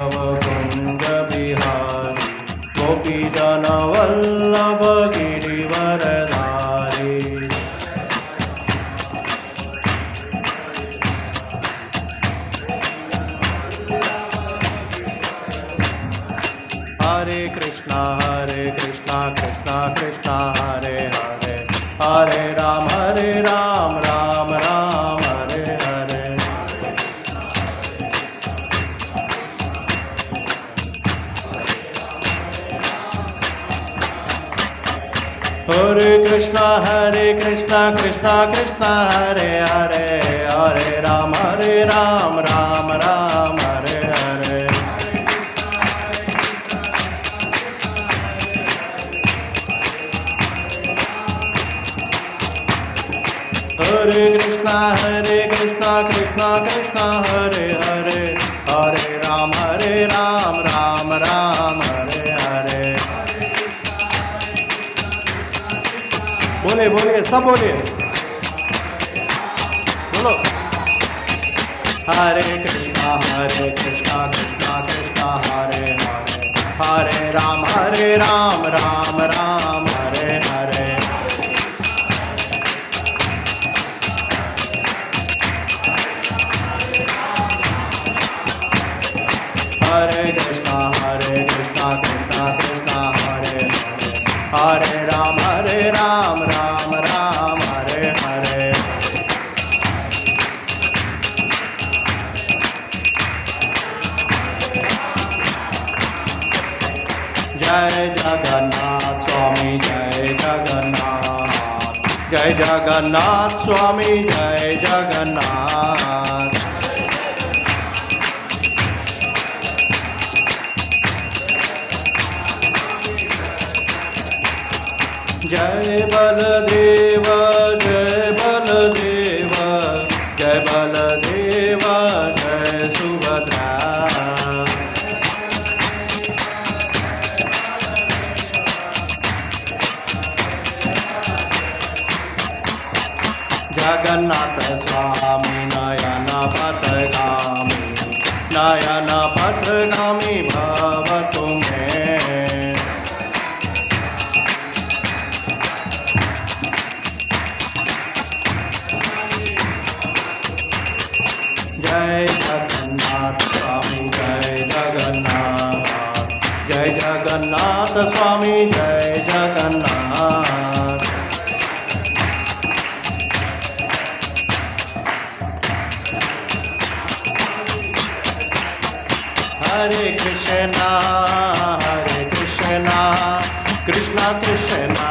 कुंज बिहारी गोपीजन वल्लभ गिरिवरधारी। हरे कृष्णा कृष्णा कृष्णा हरे हरे, हरे राम राम राम हरे हरे। हरे कृष्णा कृष्णा कृष्णा हरे हरे, हरे राम राम राम हरे हरे। हरे कृष्णा कृष्णा कृष्णा हरे हरे, हरे राम राम राम हरे हरे। बोले बोलिए, सब बोलिए, बोलो। हरे कृष्णा कृष्णा कृष्णा हरे हरे, हरे राम राम राम हरे हरे। हरे कृष्णा कृष्णा कृष्णा हरे हरे, हरे राम राम राम हरे हरे। जय जगन्नाथ स्वामी जय जगन्नाथ, जय जगन्नाथ स्वामी जय जगन्नाथ। जय बलदेव जय बलदेव, जय बलदेव जय सुभद्रा। जगन्नाथ स्वामी नयन पथगामी भव तुम्हें। जय जगन्नाथ स्वामी जय जगन्नाथ, जय जगन्नाथ स्वामी जय जगन्नाथ। हरे कृष्णा कृष्णा कृष्णा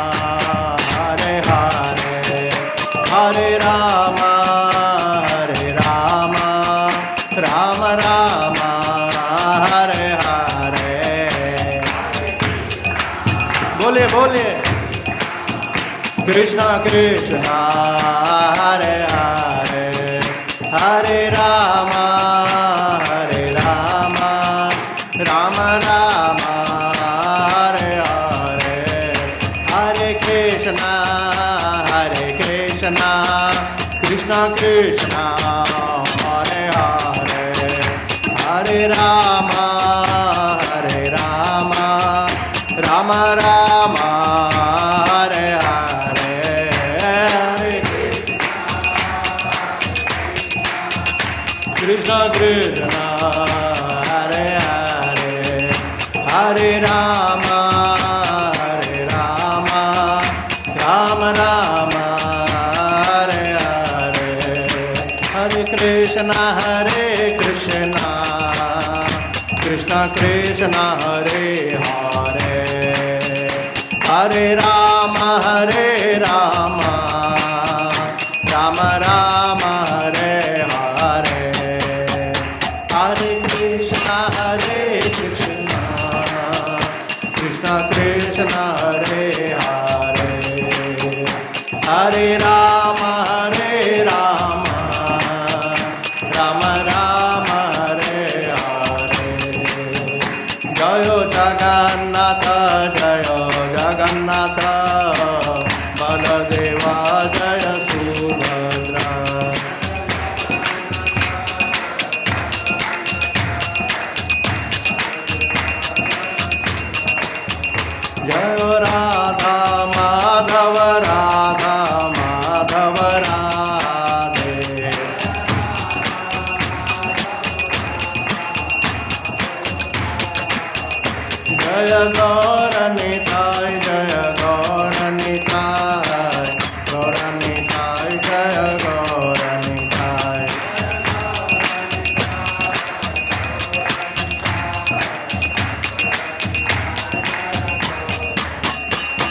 हरे हरे, हरे राम राम राम हरे हरे। बोले बोले, कृष्णा कृष्णा हरे हरे, हरे राम राम राम हरे हरे। हरे कृष्णा कृष्णा कृष्णा हरे हरे, हरे राम राम राम हरे हरे। हरे कृष्णा कृष्णा हरे हरे, हरे राम राम राम हरे हरे। हरे कृष्णा कृष्णा कृष्णा हरे हरे, हरे राम राम राम हरे हरे। हरे कृष्णा कृष्णा कृष्णा हरे हरे, हरे राम राम राम हरे हरे। जय जगन्नाथ बलदेव जय सुभद्रा। जय राधा माधव राधा माधव राधे। जय गौर निताय जय गौर निताय, गौर निताय जय गौर निताय।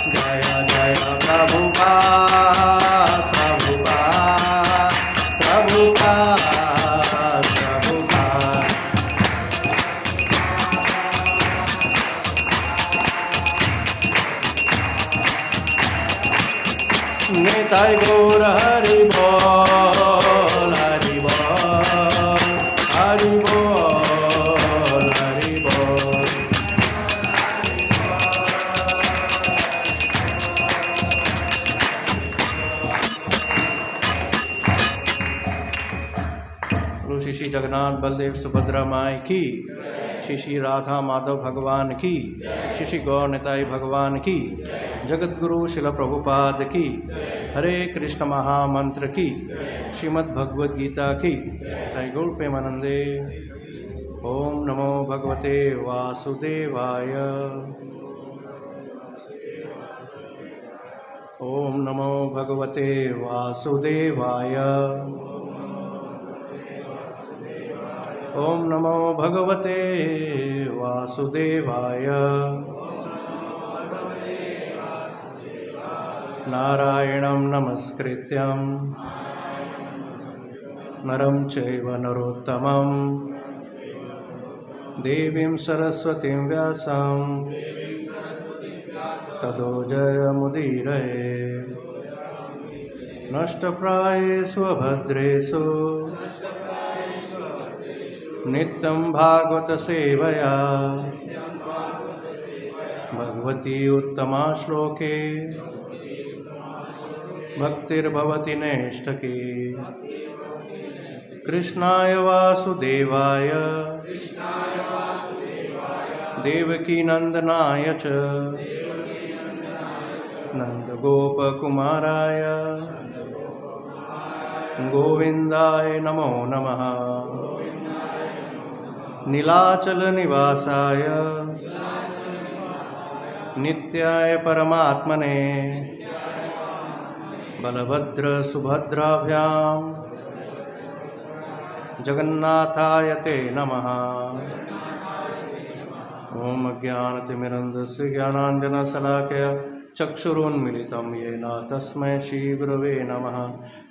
जय जय प्रभुपाद प्रभुपाद प्रभुपाद प्रभुपाद। निताय गौर हरि बोल हरि बोल हरि बोल हरि बोल। बोलो श्री श्री जगन्नाथ बलदेव सुभद्रा माई की, श्री श्री राधा माधव भगवान की, श्री श्री गौर निताई भगवान की, जगत गुरु शिला प्रभुपाद की, हरे कृष्ण महामंत्र की, श्रीमद् भगवद गीता की, जय गौर प्रेमानंदे। ओम नमो भगवते वासुदेवाय, ओम नमो भगवते वासुदेवाय, ओम नमो भगवते वासुदेवाय। नारायणं नमस्कृत्यं नरं चैव नरोत्तमं, देवीं सरस्वतीं व्यासं ततो जयमुदीरये। नष्टप्रायेषु अभद्रेषु नित्यं भागवत सेवया, भगवती उत्तमा श्लोके भक्तिर्भवति नैष्ठकी। कृष्णाय वासुदेवाय देवकी नंदनाय च नंदगोपकुमाराय गोविंदाय नमो नमः। नीलाचल निवासाय नित्याय परमात्मने बलभद्र सुभद्राभ्यां जगन्नाथाय ते नमः। ओम ज्ञानतिमिरन्धस्य ज्ञानाञ्जनशलाकया चक्षुरुन्मिलितं येन तस्मै श्रीगुरवे नमः।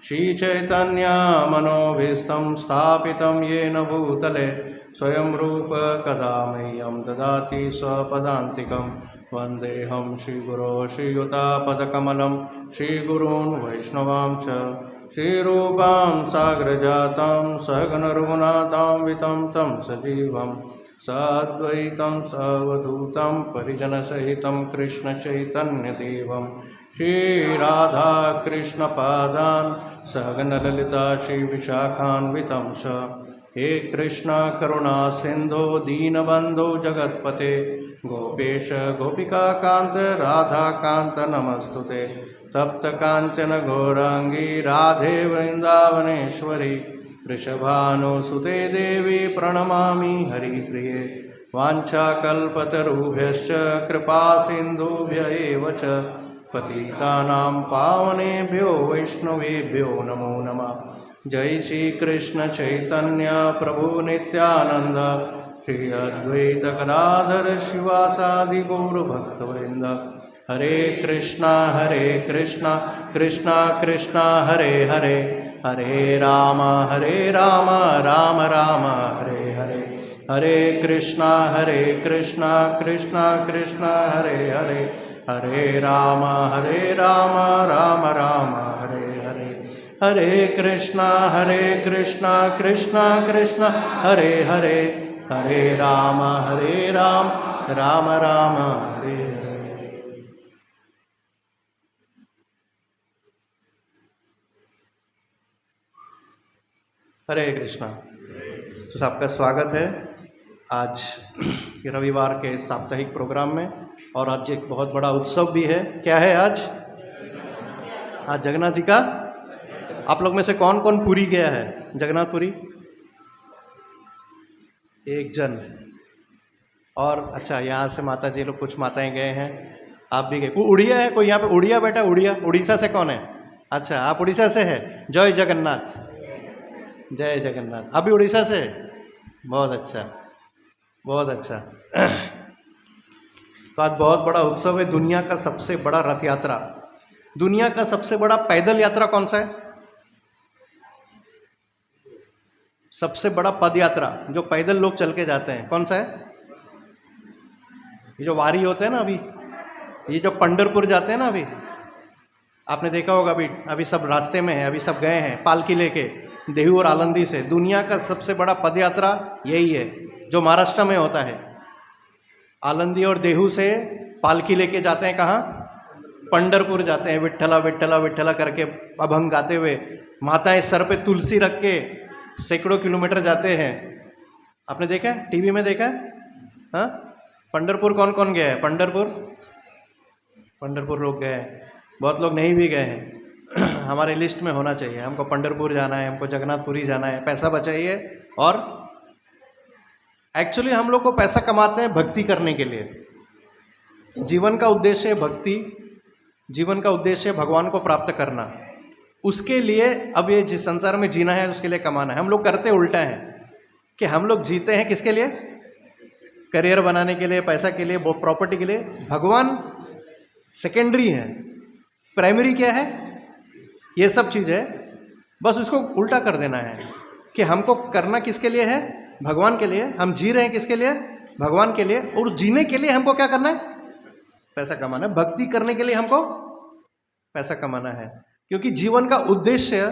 श्रीचैतन्यमनोभीष्टं स्थापितं येन भूतले स्वयं रूप कदा मह्यं ददाति स्वपदान्तिकं। वन्देऽहं श्रीगुरो श्रीयुतापदकमलं श्रीगुरून् वैष्णवां च श्रीरूपां साग्रजातं सहगणरघुनाथान्वितं तं सजीवं साद्वैतं सावधूतं परिजनसहितं कृष्णचैतन्यदेवं श्रीराधाकृष्णपादान् सहगणललिता श्रीविशाखान्वितं च। हे कृष्ण करुणा सिंधो दीनबंधो जगत्पते गोपेश गोपिका कांत राधा कांत नमस्तुते। तप्त कांचन गौरांगी राधे वृंदावनेश्वरी वृषभानुसुते देवी प्रणमामि हरिप्रिये। वाञ्छाकल्पतरुभ्यश्च कृपा सिन्धुभ्य एव च पतितानां पावनेभ्यो वैष्णवेभ्यो नमो नमः। जय श्री कृष्ण चैतन्य प्रभु नित्यानंद श्री अद्वैत गदाधर शिवासादि गौर भक्तवृंद। हरे कृष्णा कृष्णा कृष्णा हरे हरे, हरे राम राम राम हरे हरे। हरे कृष्णा कृष्णा कृष्णा हरे हरे, हरे राम राम राम हरे हरे। हरे कृष्णा कृष्णा कृष्णा हरे हरे, हरे राम राम राम हरे हरे। हरे कृष्णा। तो सबका स्वागत है आज रविवार के साप्ताहिक प्रोग्राम में। और आज एक बहुत बड़ा उत्सव भी है। क्या है आज? आज जगन्नाथ जी का। आप लोग में से कौन कौन पुरी गया है? जगन्नाथपुरी? एक जन। और अच्छा, यहाँ से माता जी लोग, कुछ माताएं गए हैं, आप भी गए। कोई उड़िया है? कोई यहाँ पे उड़िया बैठा? उड़िया, उड़ीसा से कौन है? अच्छा, आप उड़ीसा से है। जय जगन्नाथ, जय जगन्नाथ। अभी उड़ीसा से? बहुत अच्छा, बहुत अच्छा। तो आज बहुत बड़ा उत्सव है। दुनिया का सबसे बड़ा रथ यात्रा, दुनिया का सबसे बड़ा पैदल यात्रा कौन सा है? सबसे बड़ा पद यात्रा जो पैदल लोग चल के जाते हैं, कौन सा है? ये जो वारी होते हैं ना, अभी ये जो पंढरपुर जाते हैं ना, अभी आपने देखा होगा, अभी सब रास्ते में है, अभी सब गए हैं पालकी लेके देहू और आलंदी से। दुनिया का सबसे बड़ा पद यात्रा यही है जो महाराष्ट्र में होता है। आलंदी और देहू से पालकी लेके जाते हैं कहाँ? पंढरपुर जाते हैं। विठ्ठला विठ्ठला विठ्ठला करके अभंग गाते हुए, माताएं सर पे तुलसी रख के सैकड़ों किलोमीटर जाते हैं। आपने देखा है? टीवी में देखा है? हाँ, पंढरपुर कौन कौन गया है? पंढरपुर लोग गए हैं, बहुत लोग नहीं भी गए हैं। हमारे लिस्ट में होना चाहिए, हमको पंढरपुर जाना है, हमको जगन्नाथपुरी जाना है। पैसा बचाइए। और एक्चुअली हम लोग को पैसा कमाते हैं भक्ति करने के लिए। जीवन का उद्देश्य है भक्ति, जीवन का उद्देश्य है भगवान को प्राप्त करना। उसके लिए अब ये जिस संसार में जीना है उसके लिए कमाना है। हम लोग करते उल्टा है कि हम लोग जीते हैं किसके लिए? करियर बनाने के लिए, पैसा के लिए, प्रॉपर्टी के लिए। भगवान सेकेंडरी है, प्राइमरी क्या है? ये सब चीज़ है। बस उसको उल्टा कर देना है कि हमको करना किसके लिए है? भगवान के लिए। हम जी रहे हैं किसके लिए? भगवान के लिए। और जीने के लिए हमको क्या करना है? पैसा कमाना है। भक्ति करने के लिए हमको पैसा कमाना है, क्योंकि जीवन का उद्देश्य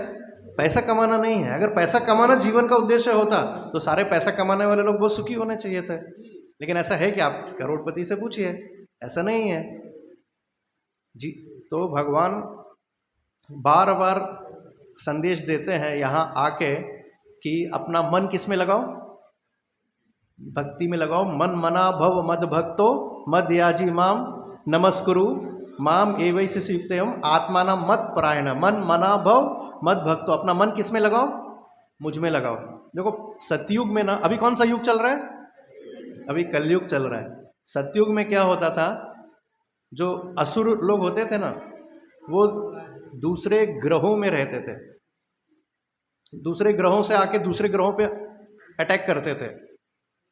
पैसा कमाना नहीं है। अगर पैसा कमाना जीवन का उद्देश्य होता तो सारे पैसा कमाने वाले लोग बहुत सुखी होने चाहिए थे। लेकिन ऐसा है कि आप करोड़पति से पूछिए, ऐसा नहीं है जी। तो भगवान बार बार संदेश देते हैं यहाँ आके कि अपना मन किस में लगाओ? भक्ति में लगाओ। मन मना भव मद भक्तो मद याजी माम नमस्कुरु माम एवैसे युक्तम आत्माना मत परायण। मन मना भव मद भक्तो, अपना मन किस में लगाओ? मुझ में लगाओ। देखो सतयुग में ना, अभी कौन सा युग चल रहा है? अभी कलयुग चल रहा है। सतयुग में क्या होता था? जो असुर लोग होते थे ना, वो दूसरे ग्रहों में रहते थे। दूसरे ग्रहों से आके दूसरे ग्रहों पे अटैक करते थे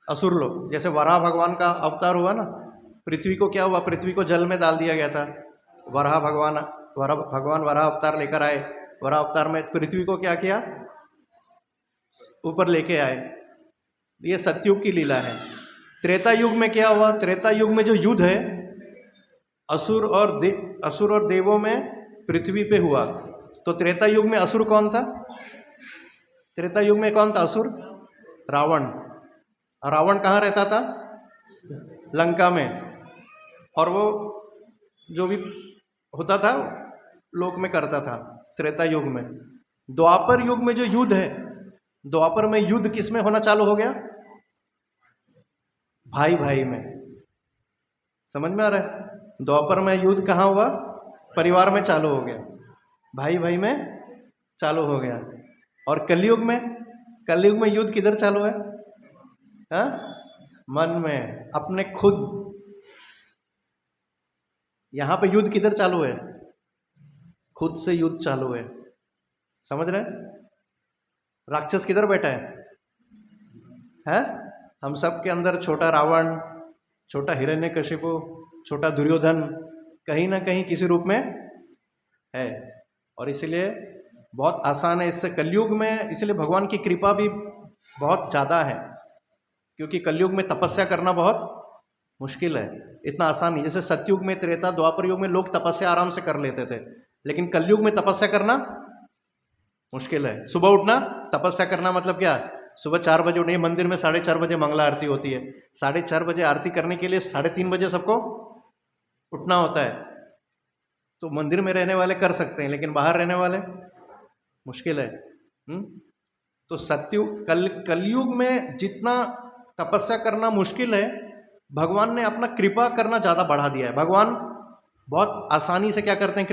असुर लोग। जैसे वराह भगवान का अवतार हुआ ना, पृथ्वी को क्या हुआ? पृथ्वी को जल में डाल दिया गया था। वराह भगवान वराह अवतार लेकर आए। वराह अवतार में पृथ्वी को क्या किया? ऊपर लेके आए। ये सतयुग की लीला है। त्रेता युग में क्या हुआ? त्रेता युग में जो युद्ध है असुर और देवों में पृथ्वी पे हुआ। तो त्रेता युग में असुर कौन था? त्रेता युग में कौन था असुर? रावण। रावण कहाँ रहता था? लंका में। और वो जो भी होता था लोक में करता था त्रेता युग में। द्वापर युग में जो युद्ध है, द्वापर में युद्ध किस में होना चालू हो गया? भाई भाई में। समझ में आ रहा है? द्वापर में युद्ध कहाँ हुआ? परिवार में चालू हो गया, भाई भाई में चालू हो गया। और कलयुग में युद्ध किधर चालू है? हाँ? मन में, अपने खुद। यहां पे युद्ध किधर चालू है? खुद से युद्ध चालू है। समझ रहे हैं? राक्षस किधर बैठा है? हम सब के अंदर छोटा रावण, छोटा हिरण्यकशिपु, छोटा दुर्योधन कहीं ना कहीं किसी रूप में है। और इसलिए बहुत आसान है इससे कलयुग में। इसलिए भगवान की कृपा भी बहुत ज़्यादा है, क्योंकि कलयुग में तपस्या करना बहुत मुश्किल है, इतना आसान नहीं। जैसे सतयुग में, त्रेता, द्वापर युग में लोग तपस्या आराम से कर लेते थे, लेकिन कलयुग में तपस्या करना मुश्किल है। सुबह उठना तपस्या करना मतलब क्या? सुबह 4 बजे उठिए। मंदिर में 4:30 बजे मंगला आरती होती है। 4:30 बजे आरती करने के लिए 3:30 बजे सबको उठना होता है। तो मंदिर में रहने वाले कर सकते हैं, लेकिन बाहर रहने वाले मुश्किल है। तो कलयुग में जितना तपस्या करना मुश्किल है, भगवान ने अपना कृपा करना ज़्यादा बढ़ा दिया है। भगवान बहुत आसानी से क्या करते हैं?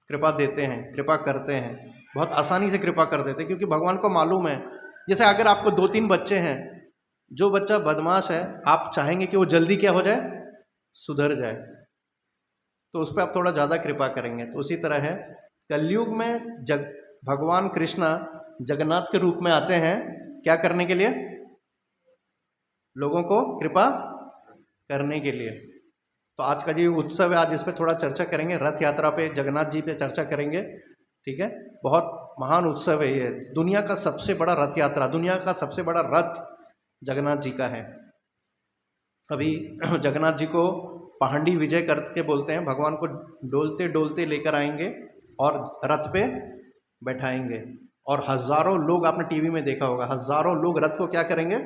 कृपा देते हैं, कृपा करते हैं, बहुत आसानी से कृपा कर देते हैं, क्योंकि भगवान को मालूम है। जैसे अगर आपको 2-3 बच्चे हैं, जो बच्चा बदमाश है आप चाहेंगे कि वो जल्दी क्या हो जाए? सुधर जाए, तो उस पर आप थोड़ा ज़्यादा कृपा करेंगे। तो उसी तरह है, कलयुग में भगवान कृष्णा जगन्नाथ के रूप में आते हैं, क्या करने के लिए? लोगों को कृपा करने के लिए। तो आज का जो उत्सव है, आज इस पर थोड़ा चर्चा करेंगे, रथ यात्रा पे, जगन्नाथ जी पे चर्चा करेंगे, ठीक है। बहुत महान उत्सव है ये, दुनिया का सबसे बड़ा रथ यात्रा, दुनिया का सबसे बड़ा रथ जगन्नाथ जी का है। अभी जगन्नाथ जी को पहांडी विजय करके बोलते हैं, भगवान को डोलते डोलते लेकर आएंगे और रथ पे बैठाएंगे, और हजारों लोग, आपने टीवी में देखा होगा, हजारों लोग रथ को क्या करेंगे?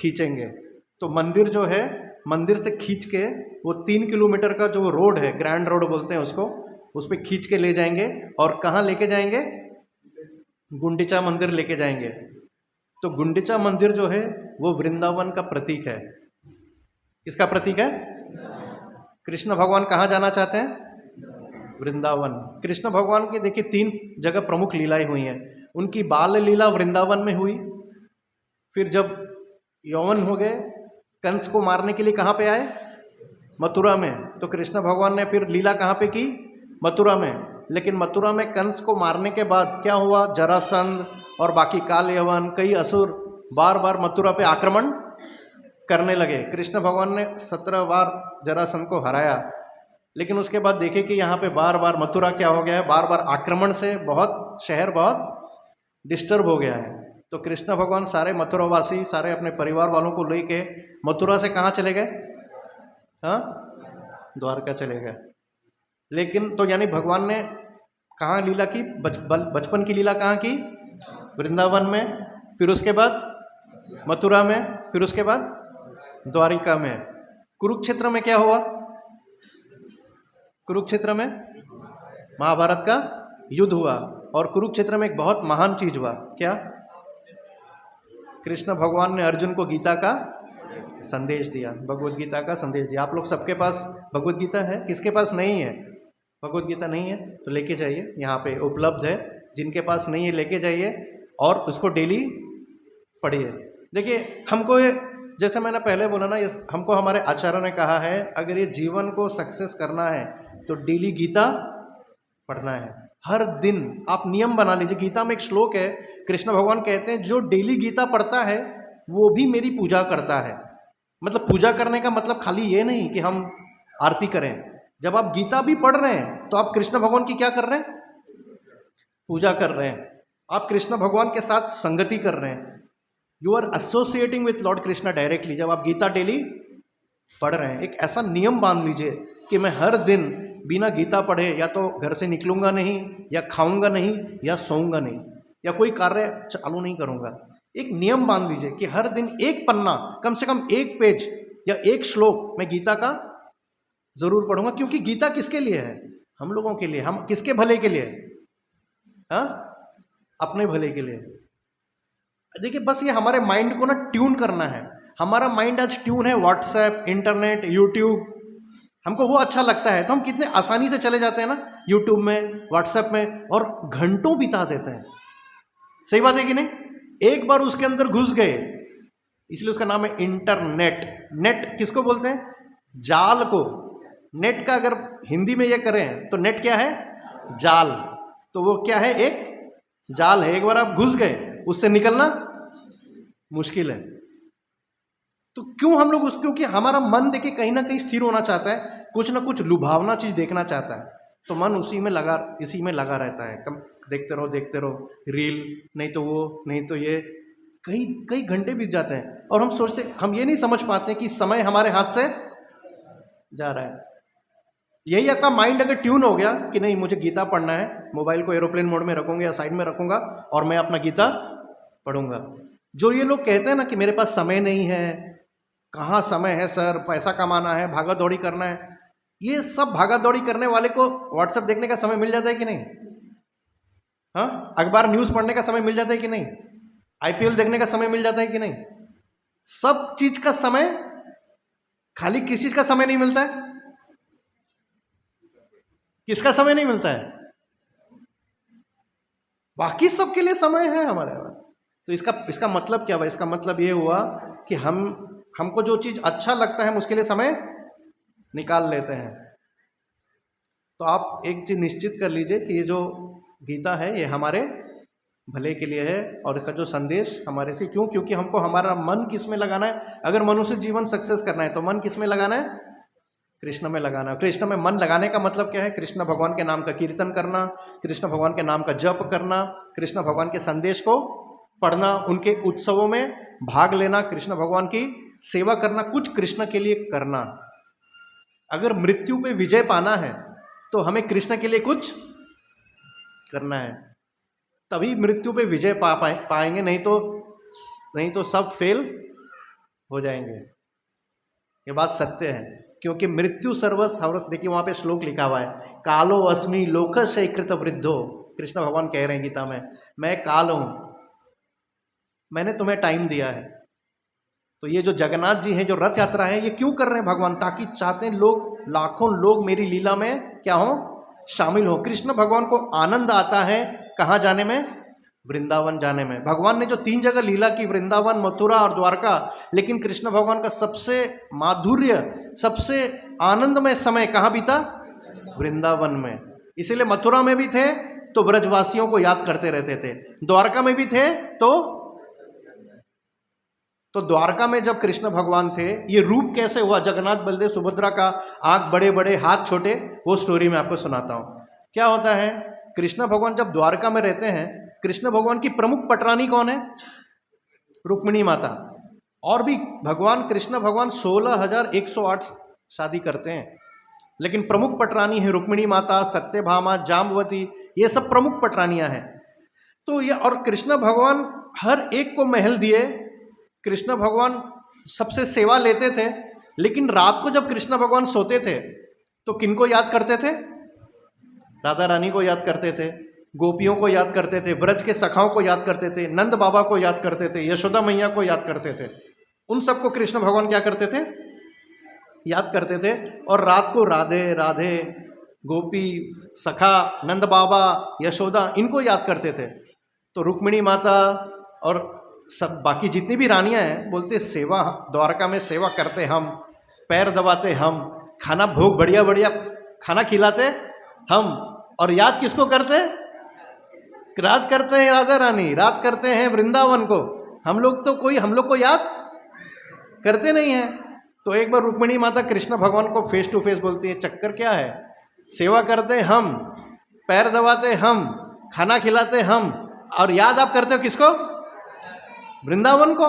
खींचेंगे। तो मंदिर जो है, मंदिर से खींच के वो 3 किलोमीटर का जो रोड है, ग्रैंड रोड बोलते हैं उसको, उस पर खींच के ले जाएंगे। और कहाँ लेके जाएंगे? गुंडीचा मंदिर लेके जाएंगे। तो गुंडीचा मंदिर जो है वो वृंदावन का प्रतीक है। किसका प्रतीक है? कृष्ण भगवान कहाँ जाना चाहते हैं? वृंदावन। कृष्ण भगवान की देखिए 3 जगह प्रमुख लीलाएं हुई हैं। उनकी बाल लीला वृंदावन में हुई, फिर जब यौवन हो गए, कंस को मारने के लिए कहाँ पे आए? मथुरा में। तो कृष्ण भगवान ने फिर लीला कहाँ पे की? मथुरा में। लेकिन मथुरा में कंस को मारने के बाद क्या हुआ? जरासंध और बाकी काल यवन, कई असुर बार बार मथुरा पे आक्रमण करने लगे। कृष्ण भगवान ने 17 बार जरासंध को हराया, लेकिन उसके बाद देखे कि यहाँ पे बार बार मथुरा क्या हो गया है, बार बार आक्रमण से बहुत शहर बहुत डिस्टर्ब हो गया है। तो कृष्ण भगवान सारे मथुरावासी, सारे अपने परिवार वालों को लेके मथुरा से कहाँ चले गए? हाँ, द्वारका चले गए। लेकिन तो यानी भगवान ने कहाँ लीला की? बचपन की लीला कहाँ की? वृंदावन में, फिर उसके बाद मथुरा में, फिर उसके बाद द्वारिका में। कुरुक्षेत्र में क्या हुआ? कुरुक्षेत्र में महाभारत का युद्ध हुआ, और कुरुक्षेत्र में एक बहुत महान चीज हुआ। क्या? कृष्ण भगवान ने अर्जुन को गीता का संदेश दिया, भगवत गीता का संदेश दिया। आप लोग सबके पास भगवत गीता है? किसके पास नहीं है भगवत गीता? नहीं है तो लेके जाइए, यहाँ पे उपलब्ध है। जिनके पास नहीं है लेके जाइए और उसको डेली पढ़िए। देखिए, हमको ये, जैसे मैंने पहले बोला ना, हमको हमारे आचार्य ने कहा है, अगर ये जीवन को सक्सेस करना है तो डेली गीता पढ़ना है। हर दिन आप नियम बना लीजिए। गीता में एक श्लोक है, कृष्ण भगवान कहते हैं, जो डेली गीता पढ़ता है वो भी मेरी पूजा करता है। मतलब पूजा करने का मतलब खाली ये नहीं कि हम आरती करें। जब आप गीता भी पढ़ रहे हैं तो आप कृष्ण भगवान की क्या कर रहे हैं? पूजा कर रहे हैं। आप कृष्ण भगवान के साथ संगति कर रहे हैं। You are associating with lord Krishna directly, जब आप गीता डेली पढ़ रहे हैं। एक ऐसा नियम बांध लीजिए कि मैं हर दिन बिना गीता पढ़े या तो घर से निकलूंगा नहीं, या खाऊंगा नहीं, या सोऊंगा नहीं, या कोई कार्य चालू नहीं करूंगा। एक नियम बांध लीजिए कि हर दिन एक पन्ना, कम से कम एक पेज या एक श्लोक मैं गीता का जरूर पढ़ूंगा। क्योंकि गीता किसके लिए है? हम लोगों के लिए। हम किसके भले के लिए? हाँ, अपने भले के लिए। देखिए, बस ये हमारे माइंड को ना ट्यून करना है। हमारा माइंड आज ट्यून है व्हाट्सएप, इंटरनेट, यूट्यूब। हमको वो अच्छा लगता है तो हम कितने आसानी से चले जाते हैं ना यूट्यूब में, व्हाट्सएप में, और घंटों बिता देते हैं। सही बात है कि नहीं? एक बार उसके अंदर घुस गए, इसलिए उसका नाम है इंटरनेट। नेट किसको बोलते हैं? जाल को। नेट का अगर हिंदी में ये करें तो नेट क्या है? जाल। तो वो क्या है? एक जाल है। एक बार आप घुस गए, उससे निकलना मुश्किल है। तो क्यों हम लोग क्योंकि हमारा मन देखिए कहीं ना कहीं स्थिर होना चाहता है, कुछ ना कुछ लुभावना चीज देखना चाहता है, तो मन इसी में लगा रहता है। कम देखते रहो, रील, नहीं तो वो, नहीं तो ये, कई घंटे बीत जाते हैं और हम सोचते, हम ये नहीं समझ पाते कि समय हमारे हाथ से जा रहा है। यही आपका माइंड अगर ट्यून हो गया कि नहीं मुझे गीता पढ़ना है, मोबाइल को एरोप्लेन मोड में रखूंगा या साइड में रखूंगा और मैं अपना गीता पढ़ूंगा। जो ये लोग कहते हैं ना कि मेरे पास समय नहीं है, कहाँ समय है सर, पैसा कमाना है, भागा दौड़ी करना है, ये सब भागा दौड़ी करने वाले को व्हाट्सएप देखने का समय मिल जाता है कि नहीं? हाँ, अखबार न्यूज पढ़ने का समय मिल जाता है कि नहीं? आईपीएल देखने का समय मिल जाता है कि नहीं? सब चीज का समय खाली किस चीज का समय नहीं मिलता है? किसका समय नहीं मिलता है? बाकी सबके लिए समय है हमारे पास। तो इसका मतलब क्या हुआ? इसका मतलब ये हुआ कि हमको जो चीज अच्छा लगता है हम उसके लिए समय निकाल लेते हैं। तो आप एक चीज निश्चित कर लीजिए कि ये जो गीता है ये हमारे भले के लिए है, और इसका जो संदेश हमारे से, क्यों? क्योंकि हमको हमारा मन किस में लगाना है? अगर मनुष्य जीवन सक्सेस करना है तो मन किस में लगाना है? कृष्ण में लगाना है। कृष्ण में मन लगाने का मतलब क्या है? कृष्ण भगवान के नाम का कीर्तन करना, कृष्ण भगवान के नाम का जप करना, कृष्ण भगवान के संदेश को पढ़ना, उनके उत्सवों में भाग लेना, कृष्ण भगवान की सेवा करना, कुछ कृष्ण के लिए करना। अगर मृत्यु पे विजय पाना है तो हमें कृष्ण के लिए कुछ करना है, तभी मृत्यु पे विजय पाएंगे, नहीं तो सब फेल हो जाएंगे। ये बात सत्य है, क्योंकि मृत्यु सर्वस हवरस। देखिए वहां पे श्लोक लिखा हुआ है, कालो अस्मि लोकस्य कृत वृद्धो। कृष्ण भगवान कह रहे हैं गीता में, मैं काल हूं, मैंने तुम्हें टाइम दिया है। तो ये जो जगन्नाथ जी हैं, जो रथ यात्रा है, ये क्यों कर रहे हैं भगवान? ताकि चाहते हैं लोग, लाखों लोग मेरी लीला में क्या हो? शामिल हो। कृष्ण भगवान को आनंद आता है कहाँ जाने में? वृंदावन जाने में। भगवान ने जो 3 जगह लीला की, वृंदावन, मथुरा और द्वारका, लेकिन कृष्ण भगवान का सबसे माधुर्य, सबसे आनंदमय समय कहाँ बीता? वृंदावन में। इसीलिए मथुरा में भी थे तो ब्रजवासियों को याद करते रहते थे, द्वारका में भी थे तो द्वारका में जब कृष्ण भगवान थे, ये रूप कैसे हुआ? जगन्नाथ बलदेव सुभद्रा का आंख बड़े बड़े हाथ छोटे, वो स्टोरी मैं आपको सुनाता हूं। क्या होता है, कृष्ण भगवान जब द्वारका में रहते हैं, कृष्ण भगवान की प्रमुख पटरानी कौन है? रुक्मिणी माता। और भी भगवान कृष्ण भगवान 16,108 शादी करते हैं, लेकिन प्रमुख पटरानी है रुक्मिणी माता, सत्यभामा, जाम्बवती, ये सब प्रमुख पटरानियां हैं। तो ये, और कृष्ण भगवान हर एक को महल दिए, कृष्ण भगवान सबसे सेवा लेते थे। लेकिन रात को जब कृष्ण भगवान सोते थे तो किनको याद करते थे? राधा रानी को याद करते थे, गोपियों को याद करते थे, ब्रज के सखाओं को याद करते थे, नंद बाबा को याद करते थे, यशोदा मैया को याद करते थे। उन सबको कृष्ण भगवान क्या करते थे? याद करते थे। और रात को राधे राधे, गोपी, सखा, नंद बाबा, यशोदा, इनको याद करते थे। तो रुक्मिणी माता और सब बाकी जितनी भी रानियां हैं, बोलते सेवा, द्वारका में सेवा करते हम, पैर दबाते हम, खाना भोग बढ़िया बढ़िया खाना खिलाते हम, और याद किसको करते? रात करते हैं राधा रानी, रात करते हैं वृंदावन को। हम लोग को याद करते नहीं है। तो एक बार रुक्मिणी माता कृष्ण भगवान को फेस टू फेस बोलती है, चक्कर क्या है? सेवा करते हम, पैर दबाते हम, खाना खिलाते हम, और याद आप करते हो किसको? वृंदावन को।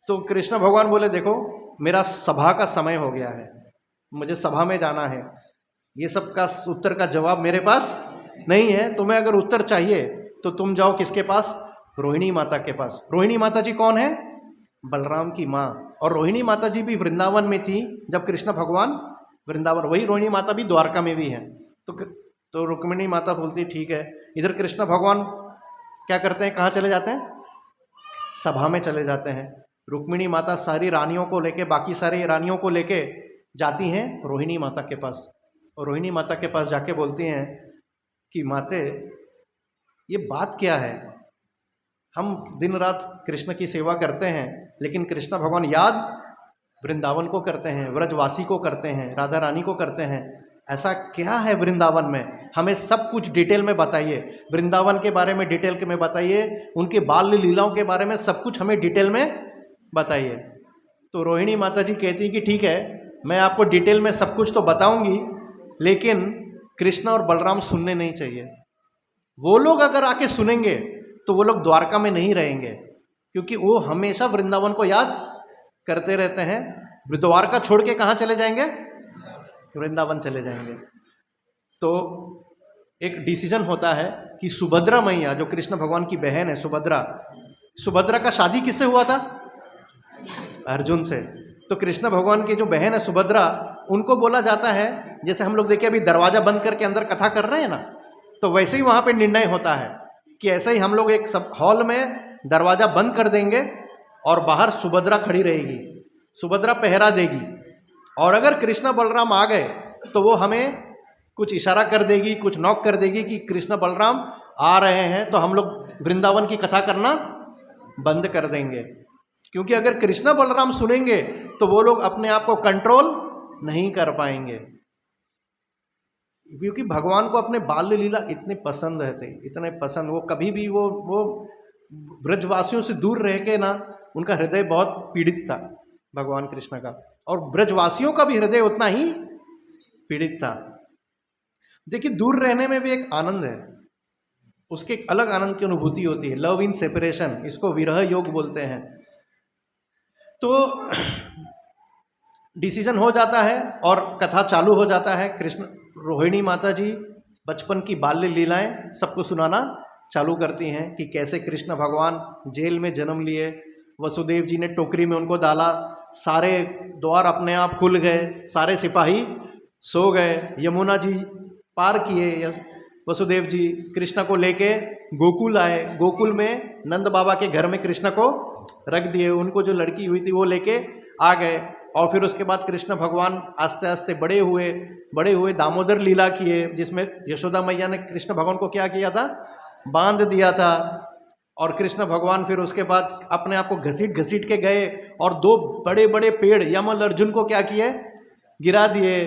तो कृष्ण भगवान बोले, देखो मेरा सभा का समय हो गया है, मुझे सभा में जाना है, ये सब का उत्तर का जवाब मेरे पास नहीं है। तुम्हें अगर उत्तर चाहिए तो तुम जाओ किसके पास? रोहिणी माता के पास। रोहिणी माता जी कौन है? बलराम की माँ। और रोहिणी माता जी भी वृंदावन में थी जब कृष्ण भगवान वृंदावन, वही रोहिणी माता भी द्वारका में भी है। तो रुक्मिणी माता बोलती ठीक है। इधर कृष्ण भगवान क्या करते हैं? कहाँ चले जाते हैं? सभा में चले जाते हैं। रुक्मिणी माता सारी रानियों को लेके, बाकी सारी रानियों को लेके जाती हैं रोहिणी माता के पास। और रोहिणी माता के पास जाके बोलती हैं कि माते, ये बात क्या है? हम दिन रात कृष्ण की सेवा करते हैं, लेकिन कृष्ण भगवान याद वृंदावन को करते हैं, व्रजवासी को करते हैं, राधा रानी को करते हैं। ऐसा क्या है वृंदावन में? हमें सब कुछ डिटेल में बताइए, वृंदावन के बारे में डिटेल में बताइए, उनके बाल लीलाओं के बारे में सब कुछ हमें डिटेल में बताइए। तो रोहिणी माता जी कहती हैं कि ठीक है, मैं आपको डिटेल में सब कुछ तो बताऊंगी, लेकिन कृष्ण और बलराम सुनने नहीं चाहिए। वो लोग अगर आके सुनेंगे तो वो लोग द्वारका में नहीं रहेंगे, क्योंकि वो हमेशा वृंदावन को याद करते रहते हैं। द्वारका छोड़ के कहाँ चले जाएंगे? वृंदावन चले जाएंगे। तो एक डिसीजन होता है कि सुभद्रा मैया, जो कृष्ण भगवान की बहन है सुभद्रा का शादी किससे हुआ था? अर्जुन से। तो कृष्ण भगवान की जो बहन है सुभद्रा, उनको बोला जाता है, जैसे हम लोग देखिए अभी दरवाजा बंद करके अंदर कथा कर रहे हैं ना, तो वैसे ही वहां पे निर्णय होता है कि ऐसे ही हम लोग एक सब हॉल में दरवाजा बंद कर देंगे और बाहर सुभद्रा खड़ी रहेगी। सुभद्रा पहरा देगी, और अगर कृष्ण बलराम आ गए तो वो हमें कुछ इशारा कर देगी, कुछ नॉक कर देगी कि कृष्ण बलराम आ रहे हैं, तो हम लोग वृंदावन की कथा करना बंद कर देंगे। क्योंकि अगर कृष्ण बलराम सुनेंगे तो वो लोग अपने आप को कंट्रोल नहीं कर पाएंगे, क्योंकि भगवान को अपने बाल्य लीला इतने पसंद थे, इतने पसंद, वो कभी भी वो ब्रजवासियों से दूर रह के ना, उनका हृदय बहुत पीड़ित था भगवान कृष्ण का, और ब्रजवासियों का भी हृदय उतना ही पीड़ित था। देखिए, दूर रहने में भी एक आनंद है, उसके एक अलग आनंद की अनुभूति होती है, लव इन सेपरेशन, इसको विरह योग बोलते हैं। तो डिसीजन हो जाता है और कथा चालू हो जाता है। कृष्ण रोहिणी माता जी बचपन की बाल्य लीलाएं सबको सुनाना चालू करती हैं कि कैसे कृष्ण भगवान जेल में जन्म लिए, वसुदेव जी ने टोकरी में उनको डाला, सारे द्वार अपने आप खुल गए, सारे सिपाही सो गए, यमुना जी पार किए, वसुदेव जी कृष्ण को लेके गोकुल आए, गोकुल में नंद बाबा के घर में कृष्ण को रख दिए, उनको जो लड़की हुई थी वो लेके आ गए, और फिर उसके बाद कृष्ण भगवान आस्ते आस्ते बड़े हुए दामोदर लीला किए, जिसमें यशोदा मैया ने कृष्ण भगवान को क्या किया था, बांध दिया था, और कृष्ण भगवान फिर उसके बाद अपने आप को घसीट घसीट के गए और दो बड़े बड़े पेड़ यमल अर्जुन को क्या किए, गिरा दिए।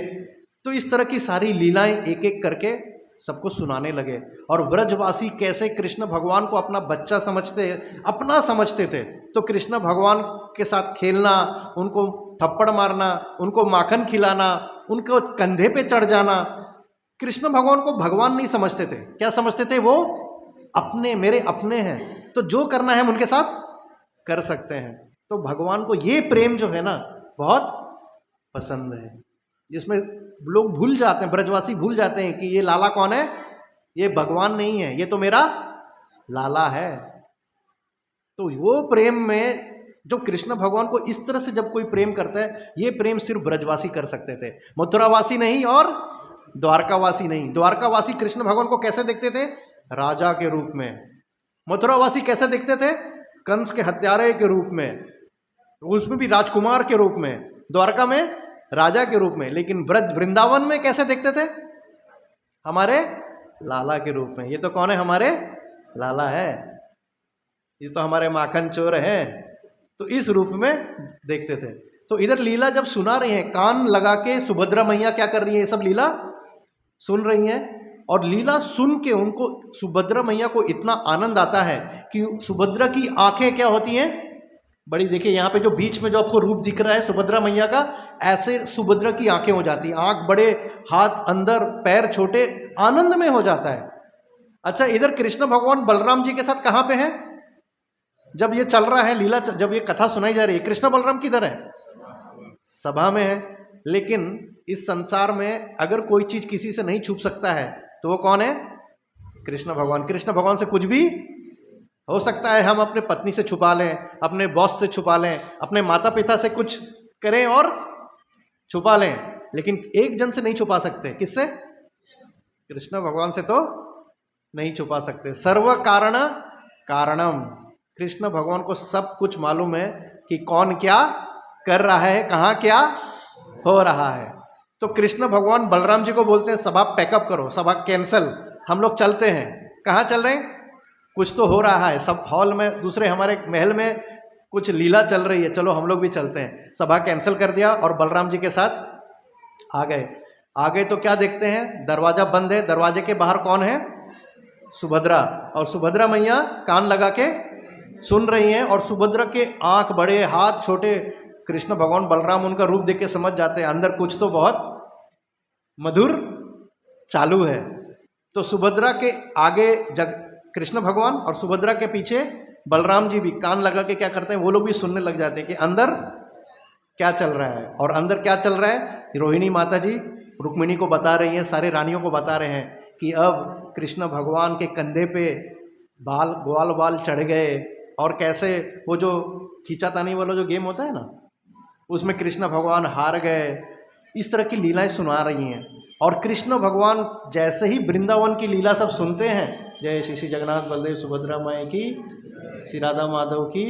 तो इस तरह की सारी लीलाएं एक एक करके सबको सुनाने लगे, और ब्रजवासी कैसे कृष्ण भगवान को अपना बच्चा अपना समझते थे। तो कृष्ण भगवान के साथ खेलना, उनको थप्पड़ मारना, उनको माखन खिलाना, उनको कंधे पे चढ़ जाना, कृष्ण भगवान को भगवान नहीं समझते थे। क्या समझते थे? वो अपने, मेरे अपने हैं, तो जो करना है हम उनके साथ कर सकते हैं। तो भगवान को ये प्रेम जो है ना बहुत पसंद है, जिसमें लोग भूल जाते हैं, ब्रजवासी भूल जाते हैं कि ये लाला कौन है, ये भगवान नहीं है, ये तो मेरा लाला है। तो वो प्रेम में जो कृष्ण भगवान को इस तरह से जब कोई प्रेम करता है, ये प्रेम सिर्फ ब्रजवासी कर सकते थे, मथुरावासी नहीं और द्वारकावासी नहीं। द्वारकावासी कृष्ण भगवान को कैसे देखते थे? राजा के रूप में। मथुरावासी कैसे देखते थे? कंस के हत्यारे के रूप में, उसमें भी राजकुमार के रूप में, द्वारका में राजा के रूप में। लेकिन ब्रज वृंदावन में कैसे देखते थे? हमारे लाला के रूप में। ये तो कौन है? हमारे लाला है, ये तो हमारे माखन चोर है। तो इस रूप में देखते थे। तो इधर लीला जब सुना रही हैं, कान लगा के सुभद्रा मैया क्या कर रही है, ये सब लीला सुन रही हैं, और लीला सुन के उनको, सुभद्रा मैया को इतना आनंद आता है कि सुभद्रा की आंखें क्या होती हैं, बड़ी। देखिए यहाँ पे जो बीच में जो आपको रूप दिख रहा है सुभद्रा मैया का, ऐसे सुभद्रा की आंखें हो जाती हैं, आंख बड़े, हाथ अंदर, पैर छोटे, आनंद में हो जाता है। अच्छा, इधर कृष्ण भगवान बलराम जी के साथ कहाँ पे हैं? जब ये चल रहा है लीला, जब ये कथा सुनाई जा रही है, कृष्ण बलराम किधर है? सभा में है। लेकिन इस संसार में अगर कोई चीज किसी से नहीं छुप सकता है तो वो कौन है? कृष्ण भगवान। कृष्ण भगवान से कुछ भी हो सकता है। हम अपने पत्नी से छुपा लें, अपने बॉस से छुपा लें, अपने माता पिता से कुछ करें और छुपा लें, लेकिन एक जन से नहीं छुपा सकते। किससे? कृष्ण भगवान से तो नहीं छुपा सकते। सर्व कारण कारणम, कृष्ण भगवान को सब कुछ मालूम है कि कौन क्या कर रहा है, कहाँ क्या हो रहा है। तो कृष्ण भगवान बलराम जी को बोलते हैं, सभा पैकअप करो, सभा कैंसल, हम लोग चलते हैं। कहाँ चल रहे हैं? कुछ तो हो रहा है, सब हॉल में, दूसरे हमारे महल में कुछ लीला चल रही है, चलो हम लोग भी चलते हैं। सभा कैंसिल कर दिया और बलराम जी के साथ आ गए। आगे तो क्या देखते हैं? दरवाजा बंद है, दरवाजे के बाहर कौन है? सुभद्रा। और सुभद्रा मैया कान लगा के सुन रही हैं, और सुभद्रा के आंख बड़े, हाथ छोटे। कृष्ण भगवान बलराम उनका रूप देख के समझ जाते हैं अंदर कुछ तो बहुत मधुर चालू है। तो सुभद्रा के आगे कृष्ण भगवान और सुभद्रा के पीछे बलराम जी भी कान लगा के क्या करते हैं, वो लोग भी सुनने लग जाते हैं कि अंदर क्या चल रहा है। और अंदर क्या चल रहा है, रोहिणी माता जी रुक्मिणी को बता रही हैं, सारे रानियों को बता रहे हैं कि अब कृष्ण भगवान के कंधे पे ग्वाल बाल चढ़ गए, और कैसे वो जो खींचातानी वाला जो गेम होता है ना, उसमें कृष्ण भगवान हार गए। इस तरह की लीलाएं सुना रही हैं। और कृष्ण भगवान जैसे ही वृंदावन की लीला सब सुनते हैं, जय श्री श्री जगन्नाथ बलदेव सुभद्रा माई की, श्री राधा माधव की,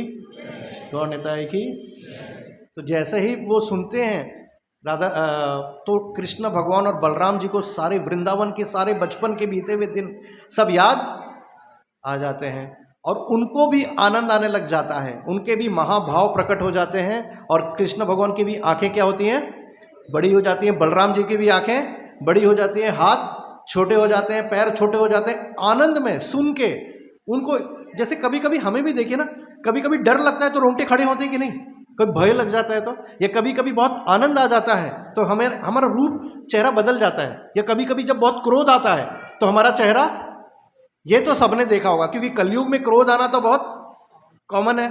गौर निताई की, तो जैसे ही वो सुनते हैं राधा तो कृष्ण भगवान और बलराम जी को सारे वृंदावन के सारे बचपन के बीते हुए दिन सब याद आ जाते हैं और उनको भी आनंद आने लग जाता है, उनके भी महाभाव प्रकट हो जाते हैं और कृष्ण भगवान की भी आंखें क्या होती हैं, बड़ी हो जाती हैं, बलराम जी की भी आंखें बड़ी हो जाती हैं, हाथ छोटे हो जाते हैं, पैर छोटे हो जाते हैं, आनंद में सुन के उनको। जैसे कभी कभी हमें भी देखिए ना, कभी कभी डर लगता है तो रोंगटे खड़े होते हैं कि नहीं, कभी भय लग जाता है तो, या कभी कभी बहुत आनंद आ जाता है तो हमें हमारा रूप चेहरा बदल जाता है, या कभी कभी जब बहुत क्रोध आता है तो हमारा चेहरा, ये तो सबने देखा होगा क्योंकि कलयुग में क्रोध आना तो बहुत कॉमन है।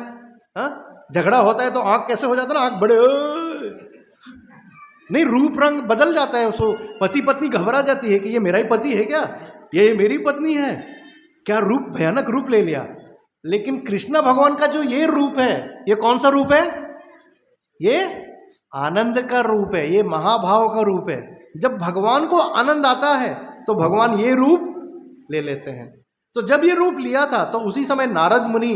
झगड़ा होता है तो आंख कैसे हो जाता है ना, आंख बड़े नहीं, रूप रंग बदल जाता है। उसको पति पत्नी घबरा जाती है कि ये मेरा ही पति है क्या, ये मेरी पत्नी है क्या, रूप भयानक रूप ले लिया। लेकिन कृष्ण भगवान का जो ये रूप है, ये कौन सा रूप है, ये आनंद का रूप है, ये महाभाव का रूप है। जब भगवान को आनंद आता है तो भगवान ये रूप ले लेते हैं। तो जब ये रूप लिया था तो उसी समय नारद मुनि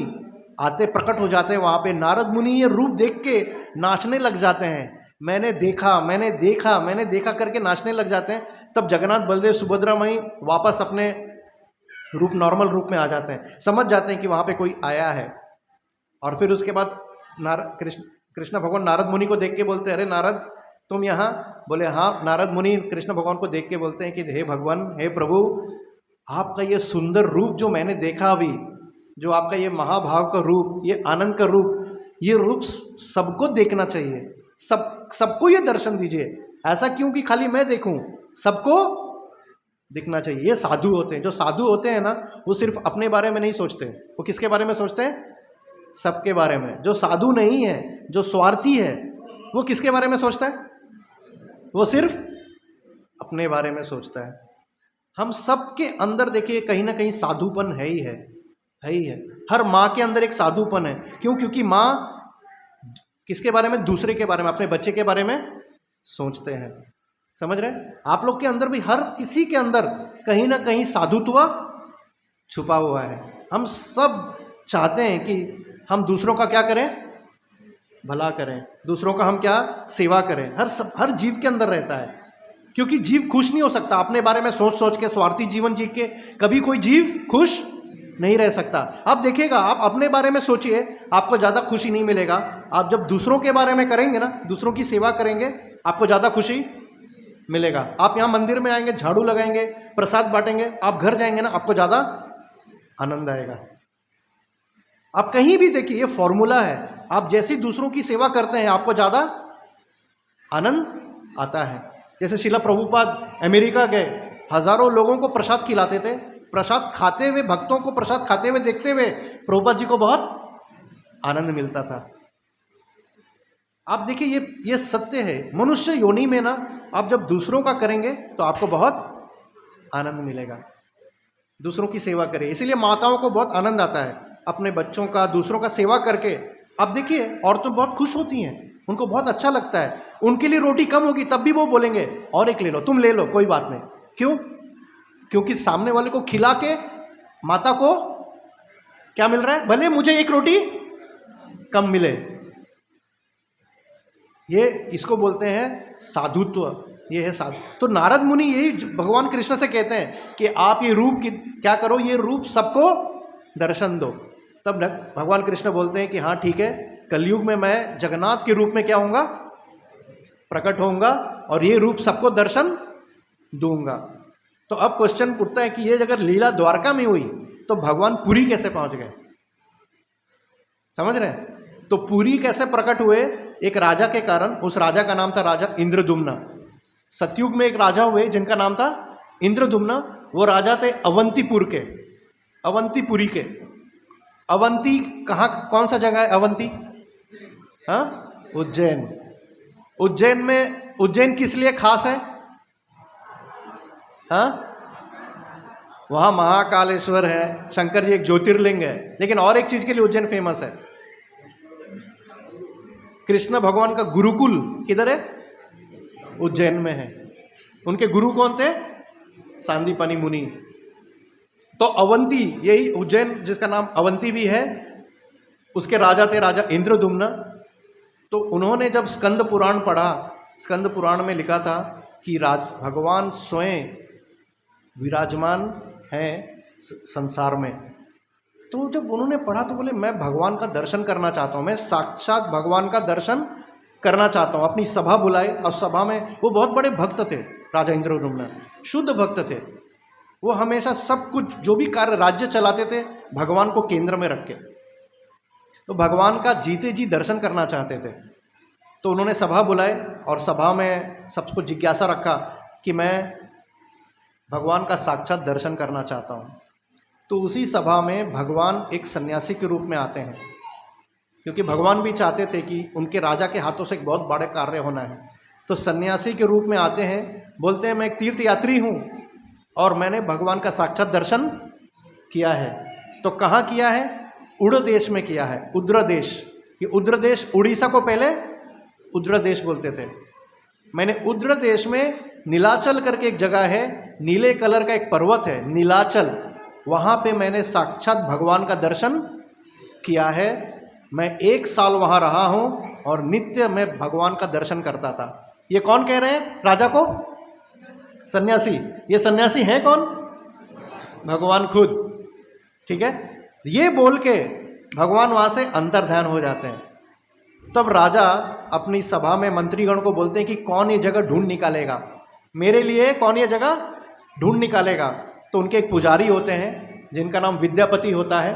आते प्रकट हो जाते हैं वहां पे। नारद मुनि ये रूप देख के नाचने लग जाते हैं, मैंने देखा मैंने देखा मैंने देखा करके नाचने लग जाते हैं। तब जगन्नाथ बलदेव सुभद्रा माई वापस अपने रूप नॉर्मल रूप में आ जाते हैं, समझ जाते हैं कि वहां पे कोई आया है। और फिर उसके बाद कृष्ण भगवान नारद मुनि को देख के बोलते हैं, अरे नारद तुम यहाँ, बोले हाँ। नारद मुनि कृष्ण भगवान को देख के बोलते हैं कि हे भगवान, हे प्रभु, आपका ये सुंदर रूप जो मैंने देखा अभी, जो आपका ये महाभाव का रूप, ये आनंद का रूप, ये रूप सबको देखना चाहिए, सबको ये दर्शन दीजिए। ऐसा क्यों कि खाली मैं देखूं, सबको दिखना चाहिए। ये साधु होते हैं, जो साधु होते हैं ना, वो सिर्फ अपने बारे में नहीं सोचते, वो किसके बारे में सोचते हैं, सबके बारे में। जो साधु नहीं है, जो स्वार्थी है, वो किसके बारे में सोचता है, वो सिर्फ अपने बारे में सोचता है। हम सबके अंदर देखिए कहीं ना कहीं साधुपन है ही है, है ही है। हर माँ के अंदर एक साधुपन है। क्यों? क्योंकि माँ किसके बारे में, दूसरे के बारे में, अपने बच्चे के बारे में सोचते हैं। समझ रहे हैं? आप लोग के अंदर भी, हर किसी के अंदर कहीं ना कहीं साधुत्व छुपा हुआ है। हम सब चाहते हैं कि हम दूसरों का क्या करें, भला करें, दूसरों का हम क्या सेवा करें। हर जीव के अंदर रहता है, क्योंकि जीव खुश नहीं हो सकता अपने बारे में सोच सोच के, स्वार्थी जीवन जी के कभी कोई जीव खुश नहीं रह सकता। आप देखिएगा, आप अपने बारे में सोचिए, आपको ज़्यादा खुशी नहीं मिलेगा। आप जब दूसरों के बारे में करेंगे ना, दूसरों की सेवा करेंगे, आपको ज़्यादा खुशी मिलेगा। आप यहाँ मंदिर में आएंगे, झाड़ू लगाएंगे, प्रसाद बांटेंगे, आप घर जाएंगे ना, आपको ज़्यादा आनंद आएगा। आप कहीं भी देखिए, ये फॉर्मूला है। आप जैसी दूसरों की सेवा करते हैं, आपको ज़्यादा आनंद आता है। जैसे शिला प्रभुपाद अमेरिका गए, हजारों लोगों को प्रसाद खिलाते थे, प्रसाद खाते हुए, भक्तों को प्रसाद खाते हुए देखते हुए प्रभुपाद जी को बहुत आनंद मिलता था। आप देखिए, ये सत्य है। मनुष्य योनि में ना, आप जब दूसरों का करेंगे तो आपको बहुत आनंद मिलेगा। दूसरों की सेवा करें, इसीलिए माताओं को बहुत आनंद आता है अपने बच्चों का, दूसरों का सेवा करके। आप देखिए, औरतें बहुत खुश होती हैं, उनको बहुत अच्छा लगता है। उनके लिए रोटी कम होगी तब भी वो बोलेंगे और एक ले लो, तुम ले लो, कोई बात नहीं। क्यों? क्योंकि सामने वाले को खिला के माता को क्या मिल रहा है, भले मुझे एक रोटी कम मिले। ये इसको बोलते हैं साधुत्व, ये है साधु। तो नारद मुनि यही भगवान कृष्ण से कहते हैं कि आप ये रूप की क्या करो, ये रूप सबको दर्शन दो। तब भगवान कृष्ण बोलते हैं कि हाँ ठीक है, कलयुग में मैं जगन्नाथ के रूप में क्या होऊंगा, प्रकट होऊंगा और ये रूप सबको दर्शन दूंगा। तो अब क्वेश्चन उठता है कि ये अगर लीला द्वारका में हुई तो भगवान पुरी कैसे पहुंच गए? समझ रहे हैं? तो पुरी कैसे प्रकट हुए? एक राजा के कारण। उस राजा का नाम था राजा इंद्रदुम्न। सतयुग में एक राजा हुए जिनका नाम था इंद्रदुम्न। वो राजा थे अवंतीपुर के, अवंतीपुरी के। अवंती कहाँ, कौन सा जगह है अवंती? हाँ, उज्जैन। उज्जैन में, उज्जैन किस लिए खास है? हाँ, वहाँ महाकालेश्वर है, शंकर जी एक ज्योतिर्लिंग है। लेकिन और एक चीज के लिए उज्जैन फेमस है। कृष्ण भगवान का गुरुकुल किधर है? उज्जैन में है। उनके गुरु कौन थे? सांदीपनि मुनि। तो अवंती, यही उज्जैन जिसका नाम अवंती भी है, उसके राजा थे राजा इंद्रदुम्न। तो उन्होंने जब स्कंद पुराण पढ़ा, स्कंद पुराण में लिखा था कि भगवान स्वयं विराजमान हैं संसार में। तो जब उन्होंने पढ़ा तो बोले मैं भगवान का दर्शन करना चाहता हूँ, मैं साक्षात भगवान का दर्शन करना चाहता हूँ। अपनी सभा बुलाए और सभा में, वो बहुत बड़े भक्त थे राजा इंद्रद्युम्न, शुद्ध भक्त थे। वो हमेशा सब कुछ जो भी कार्य राज्य चलाते थे भगवान को केंद्र में रख के, तो भगवान का जीते जी दर्शन करना चाहते थे। तो उन्होंने सभा बुलाए और सभा में सबको जिज्ञासा रखा कि मैं भगवान का साक्षात दर्शन करना चाहता हूँ। तो उसी सभा में भगवान एक सन्यासी के रूप में आते हैं, क्योंकि भगवान भी चाहते थे कि उनके राजा के हाथों से एक बहुत बड़े कार्य होना है। तो सन्यासी के रूप में आते हैं, बोलते हैं मैं एक तीर्थयात्री हूँ और मैंने भगवान का साक्षात दर्शन किया है। तो कहाँ किया है? उड़ देश में किया है, उद्र देश। ये उद्र देश, उड़ीसा को पहले उद्र देश बोलते थे। मैंने उद्र देश में नीलाचल करके एक जगह है, नीले कलर का एक पर्वत है नीलाचल, वहाँ पे मैंने साक्षात भगवान का दर्शन किया है। मैं 1 साल वहाँ रहा हूँ और नित्य मैं भगवान का दर्शन करता था। ये कौन कह रहे हैं राजा को? सन्यासी। ये सन्यासी हैं कौन? भगवान खुद। ठीक है, ये बोल के भगवान वहाँ से अंतर्ध्यान हो जाते हैं। तब राजा अपनी सभा में मंत्रीगण को बोलते हैं कि कौन ये जगह ढूंढ निकालेगा मेरे लिए, कौन ये जगह ढूंढ निकालेगा। तो उनके एक पुजारी होते हैं जिनका नाम विद्यापति होता है,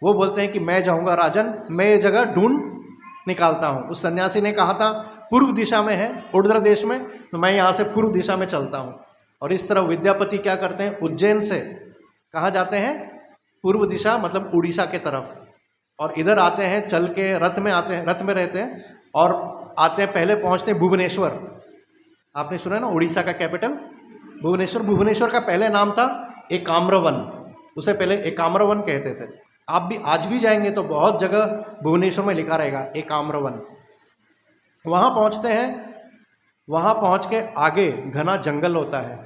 वो बोलते हैं कि मैं जाऊंगा राजन, मैं ये जगह ढूंढ निकालता हूँ। उस सन्यासी ने कहा था पूर्व दिशा में है, उड़द्र देश में, तो मैं यहाँ से पूर्व दिशा में चलता हूँ। और इस तरह विद्यापति क्या करते हैं, उज्जैन से कहाँ जाते हैं? पूर्व दिशा, मतलब उड़ीसा के तरफ। और इधर आते हैं चल के, रथ में आते हैं, रथ में रहते हैं और आते हैं, पहले पहुँचते हैं भुवनेश्वर। आपने सुना है ना, उड़ीसा का कैपिटल भुवनेश्वर। भुवनेश्वर का पहले नाम था एकाम्रवन, उसे पहले एकाम्रवन कहते थे। आप भी आज भी जाएंगे तो बहुत जगह भुवनेश्वर में लिखा रहेगा एकाम्रवन। वहाँ पहुँचते हैं, वहाँ पहुँच के आगे घना जंगल होता है।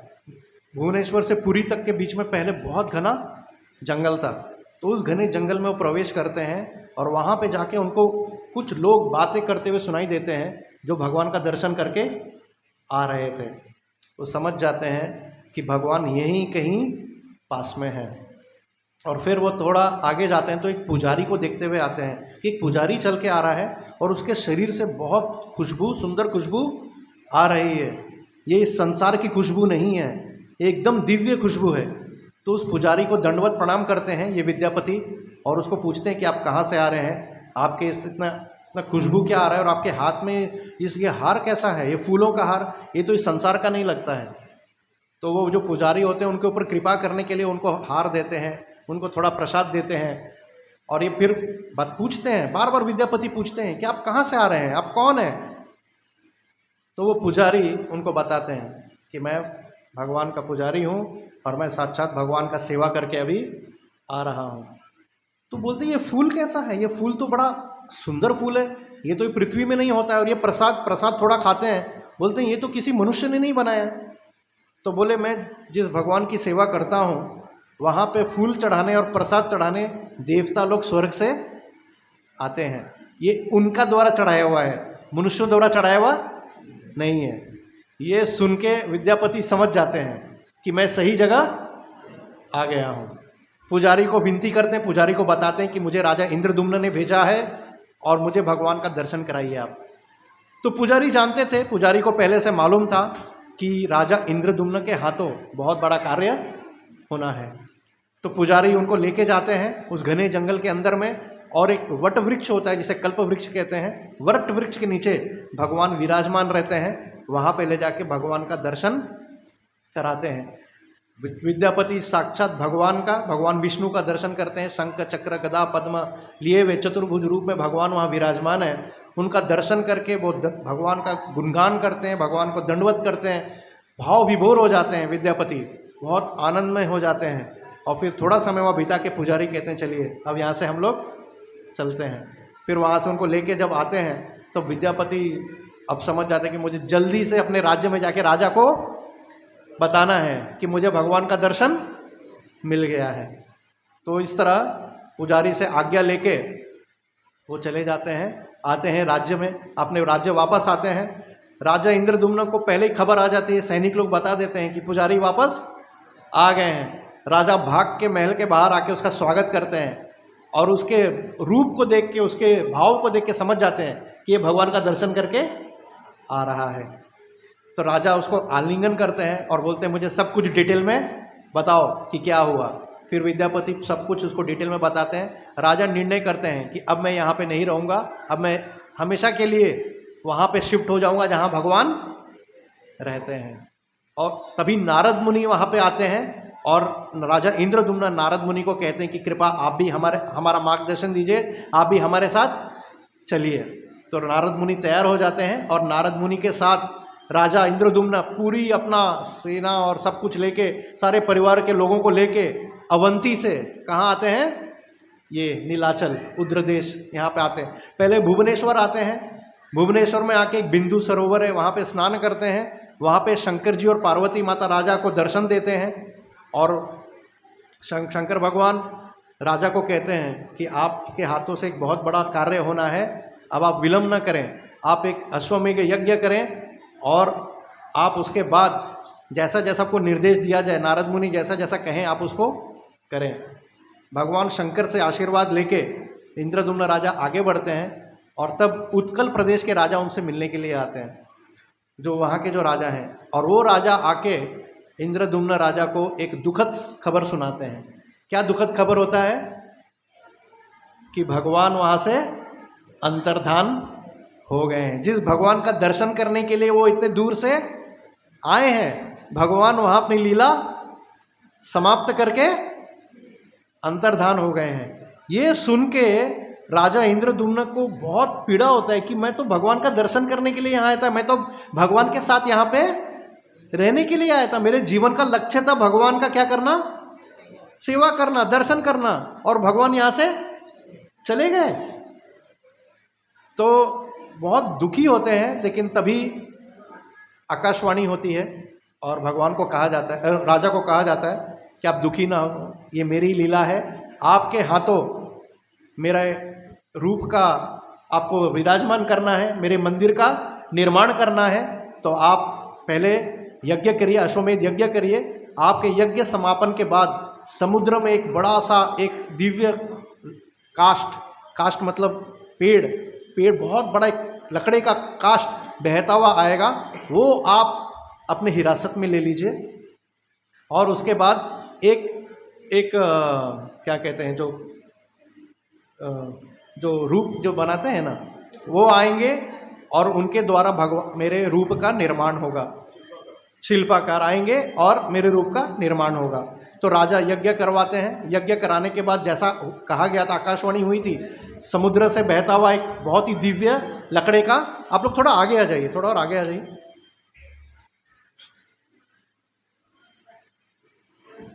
भुवनेश्वर से पुरी तक के बीच में पहले बहुत घना जंगल था। तो उस घने जंगल में वो प्रवेश करते हैं और वहाँ पे जाके उनको कुछ लोग बातें करते हुए सुनाई देते हैं जो भगवान का दर्शन करके आ रहे थे। वो समझ जाते हैं कि भगवान यहीं कहीं पास में है। और फिर वो थोड़ा आगे जाते हैं तो एक पुजारी को देखते हुए आते हैं कि एक पुजारी चल के आ रहा है और उसके शरीर से बहुत खुशबू, सुंदर खुशबू आ रही है। ये इस संसार की खुशबू नहीं है, एकदम दिव्य खुशबू है। तो उस पुजारी को दंडवत प्रणाम करते हैं ये विद्यापति और उसको पूछते हैं कि आप कहाँ से आ रहे हैं, आपके इतना खुशबू क्या आ रहा है और आपके हाथ में ये हार कैसा है, ये फूलों का हार, ये तो इस संसार का नहीं लगता है। तो वो जो पुजारी होते हैं उनके ऊपर कृपा करने के लिए उनको हार देते हैं, उनको थोड़ा प्रसाद देते हैं। और ये फिर बात पूछते हैं, बार बार विद्यापति पूछते हैं कि आप कहाँ से आ रहे हैं, आप कौन हैं? तो वो पुजारी उनको बताते हैं कि मैं भगवान का पुजारी हूँ और मैं साक्षात भगवान का सेवा करके अभी आ रहा हूँ। तो बोलते ये फूल कैसा है, ये फूल तो बड़ा सुंदर फूल है, ये तो पृथ्वी में नहीं होता है, और ये प्रसाद थोड़ा खाते हैं। बोलते हैं ये तो किसी मनुष्य ने नहीं बनाया। तो बोले मैं जिस भगवान की सेवा करता हूँ वहाँ पे फूल चढ़ाने और प्रसाद चढ़ाने देवता लोग स्वर्ग से आते हैं, ये उनका द्वारा चढ़ाया हुआ है, मनुष्यों द्वारा चढ़ाया हुआ नहीं है। ये सुन के विद्यापति समझ जाते हैं कि मैं सही जगह आ गया हूँ। पुजारी को विनती करते हैं, पुजारी को बताते हैं कि मुझे राजा इंद्रद्युम्न ने भेजा है और मुझे भगवान का दर्शन कराइए आप। तो पुजारी जानते थे, पुजारी को पहले से मालूम था कि राजा इंद्रद्युम्न के हाथों बहुत बड़ा कार्य होना है। तो पुजारी उनको लेके जाते हैं उस घने जंगल के अंदर में, और एक वट वृक्ष होता है जिसे कल्प वृक्ष कहते हैं, वट वृक्ष के नीचे भगवान विराजमान रहते हैं। वहाँ पे ले जाके भगवान का दर्शन कराते हैं। विद्यापति साक्षात भगवान विष्णु का दर्शन करते हैं। शंख चक्र गदा पद्म लिए हुए चतुर्भुज रूप में भगवान वहाँ विराजमान है। उनका दर्शन करके वो भगवान का गुणगान करते हैं, भगवान को दंडवत करते हैं, भाव विभोर हो जाते हैं विद्यापति, बहुत आनंदमय हो जाते हैं। और फिर थोड़ा समय वहाँ बिता के पुजारी कहते हैं चलिए अब यहाँ से हम लोग चलते हैं। फिर वहाँ से उनको लेके जब आते हैं तो विद्यापति अब समझ जाते हैं कि मुझे जल्दी से अपने राज्य में जाके राजा को बताना है कि मुझे भगवान का दर्शन मिल गया है। तो इस तरह पुजारी से आज्ञा लेके वो चले जाते हैं आते हैं राज्य में, अपने राज्य वापस आते हैं। राजा इंद्रदुम्न को पहले ही खबर आ जाती है, सैनिक लोग बता देते हैं कि पुजारी वापस आ गए हैं। राजा भाग के महल के बाहर आके उसका स्वागत करते हैं और उसके रूप को देख के, उसके भाव को देख के समझ जाते हैं कि ये भगवान का दर्शन करके आ रहा है। तो राजा उसको आलिंगन करते हैं और बोलते हैं मुझे सब कुछ डिटेल में बताओ कि क्या हुआ। फिर विद्यापति सब कुछ उसको डिटेल में बताते हैं। राजा निर्णय करते हैं कि अब मैं यहाँ पे नहीं रहूँगा, अब मैं हमेशा के लिए वहाँ पे शिफ्ट हो जाऊँगा जहाँ भगवान रहते हैं। और तभी नारद मुनि वहाँ पे आते हैं और राजा इंद्रदुम्न नारद मुनि को कहते हैं कि कृपा आप भी हमारा मार्गदर्शन दीजिए, आप भी हमारे साथ चलिए। तो नारद मुनि तैयार हो जाते हैं और नारद मुनि के साथ राजा इंद्रदुम्न पूरी अपना सेना और सब कुछ लेके, सारे परिवार के लोगों को लेके अवंती से कहाँ आते हैं, ये नीलाचल उद्रदेश, यहाँ पे आते हैं। पहले भुवनेश्वर आते हैं, भुवनेश्वर में आके एक बिंदु सरोवर है, वहाँ पे स्नान करते हैं। वहाँ पे शंकर जी और पार्वती माता राजा को दर्शन देते हैं और शंकर भगवान राजा को कहते हैं कि आपके हाथों से एक बहुत बड़ा कार्य होना है, अब आप विलम्ब न करें, आप एक अश्वमेघ यज्ञ करें और आप उसके बाद जैसा जैसा आपको निर्देश दिया जाए, नारद मुनि जैसा जैसा कहें आप उसको करें। भगवान शंकर से आशीर्वाद लेके इंद्रदुम्न राजा आगे बढ़ते हैं और तब उत्कल प्रदेश के राजा उनसे मिलने के लिए आते हैं, जो वहाँ के जो राजा हैं। और वो राजा आके इंद्रदुम्न राजा को एक दुखद खबर सुनाते हैं। क्या दुखद खबर होता है कि भगवान वहाँ से अंतर्धान हो गए हैं। जिस भगवान का दर्शन करने के लिए वो इतने दूर से आए हैं, भगवान वहाँ अपनी लीला समाप्त करके अंतर्धान हो गए हैं। ये सुन के राजा इंद्रदुम्न को बहुत पीड़ा होता है कि मैं तो भगवान का दर्शन करने के लिए यहाँ आया था, मैं तो भगवान के साथ यहाँ पे रहने के लिए आया था, मेरे जीवन का लक्ष्य था भगवान का क्या करना, सेवा करना, दर्शन करना, और भगवान यहाँ से चले गए। तो बहुत दुखी होते हैं। लेकिन तभी आकाशवाणी होती है और भगवान को कहा जाता है, राजा को कहा जाता है कि आप दुखी ना हो, ये मेरी लीला है, आपके हाथों मेरे रूप का आपको विराजमान करना है, मेरे मंदिर का निर्माण करना है। तो आप पहले यज्ञ करिए, अश्वमेध यज्ञ करिए। आपके यज्ञ समापन के बाद समुद्र में एक बड़ा सा एक दिव्य काष्ठ मतलब पेड़ बहुत बड़ा एक लकड़े का काष्ठ बहता हुआ आएगा, वो आप अपने हिरासत में ले लीजिए। और उसके बाद एक क्या कहते हैं, जो रूप जो बनाते हैं ना, वो आएंगे और उनके द्वारा भगवान मेरे रूप का निर्माण होगा। शिल्पाकार आएंगे और मेरे रूप का निर्माण होगा। तो राजा यज्ञ करवाते हैं। यज्ञ कराने के बाद जैसा कहा गया था, आकाशवाणी हुई थी, समुद्र से बहता हुआ एक बहुत ही दिव्य लकड़े का, आप लोग थोड़ा आगे आ जाइए, थोड़ा और आगे आ जाइए।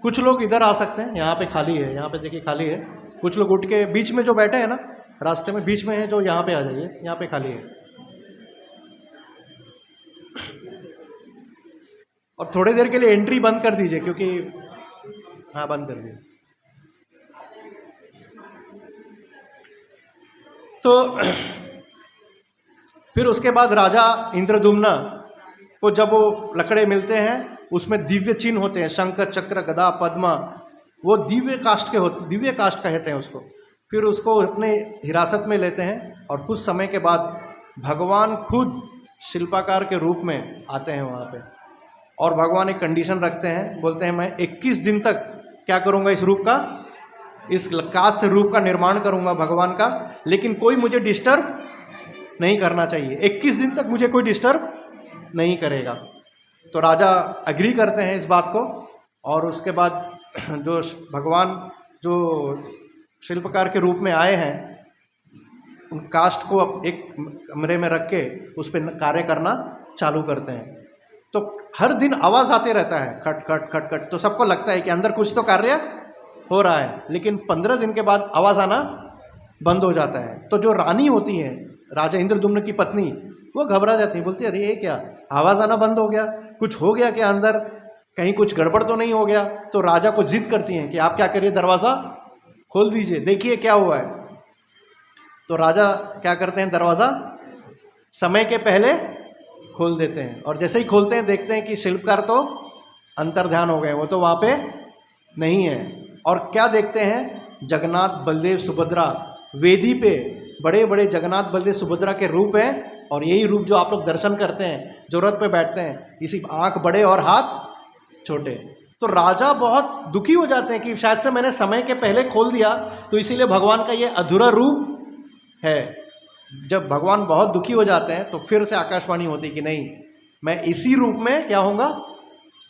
कुछ लोग इधर आ सकते हैं, यहाँ पे खाली है, यहाँ पे देखिए खाली है। कुछ लोग उठ के बीच में जो बैठे हैं ना, रास्ते में बीच में है, जो यहाँ पे आ जाइए, यहाँ पे खाली है। और थोड़ी देर के लिए एंट्री बंद कर दीजिए, क्योंकि हाँ बंद कर दीजिए। तो फिर उसके बाद राजा इंद्रदुम्न को जब वो लकड़े मिलते हैं, उसमें दिव्य चिन्ह होते हैं, शंख चक्र गदा पद्मा, वो दिव्य काष्ठ के होते, दिव्य काष्ठ कहते हैं उसको। फिर उसको अपने हिरासत में लेते हैं और कुछ समय के बाद भगवान खुद शिल्पाकार के रूप में आते हैं वहाँ पे। और भगवान एक कंडीशन रखते हैं, बोलते हैं मैं 21 दिन तक क्या करूँगा, इस रूप का, इस काष्ठ से रूप का निर्माण करूँगा भगवान का, लेकिन कोई मुझे डिस्टर्ब नहीं करना चाहिए। 21 दिन तक मुझे कोई डिस्टर्ब नहीं करेगा। तो राजा अग्री करते हैं इस बात को। और उसके बाद जो भगवान जो शिल्पकार के रूप में आए हैं, उन काष्ठ को एक कमरे में रख के उस पर कार्य करना चालू करते हैं। तो हर दिन आवाज़ आते रहता है, खट खट खट खट। तो सबको लगता है कि अंदर कुछ तो कार्य हो रहा है, लेकिन 15 दिन के बाद आवाज़ आना बंद हो जाता है। तो जो रानी होती है, राजा इंद्रदुम्न की पत्नी, वो घबरा जाती है, बोलती है अरे ये क्या, आवाज़ आना बंद हो गया, कुछ हो गया क्या अंदर, कहीं कुछ गड़बड़ तो नहीं हो गया। तो राजा को जिद करती हैं कि आप क्या करिए, दरवाज़ा खोल दीजिए, देखिए क्या हुआ है। तो राजा क्या करते हैं, दरवाज़ा समय के पहले खोल देते हैं, और जैसे ही खोलते हैं देखते हैं कि शिल्पकार तो अंतर्ध्यान हो गए, वो तो वहाँ पे नहीं है। और क्या देखते हैं, जगन्नाथ बलदेव सुभद्रा वेदी पे, बड़े बड़े जगन्नाथ बलदेव सुभद्रा के रूप हैं, और यही रूप जो आप लोग दर्शन करते हैं जो रथ पे बैठते हैं, इसी आँख बड़े और हाथ छोटे। तो राजा बहुत दुखी हो जाते हैं कि शायद से मैंने समय के पहले खोल दिया, तो इसीलिए भगवान का ये अधूरा रूप है। जब भगवान बहुत दुखी हो जाते हैं तो फिर से आकाशवाणी होती कि नहीं, मैं इसी रूप में क्या होऊंगा,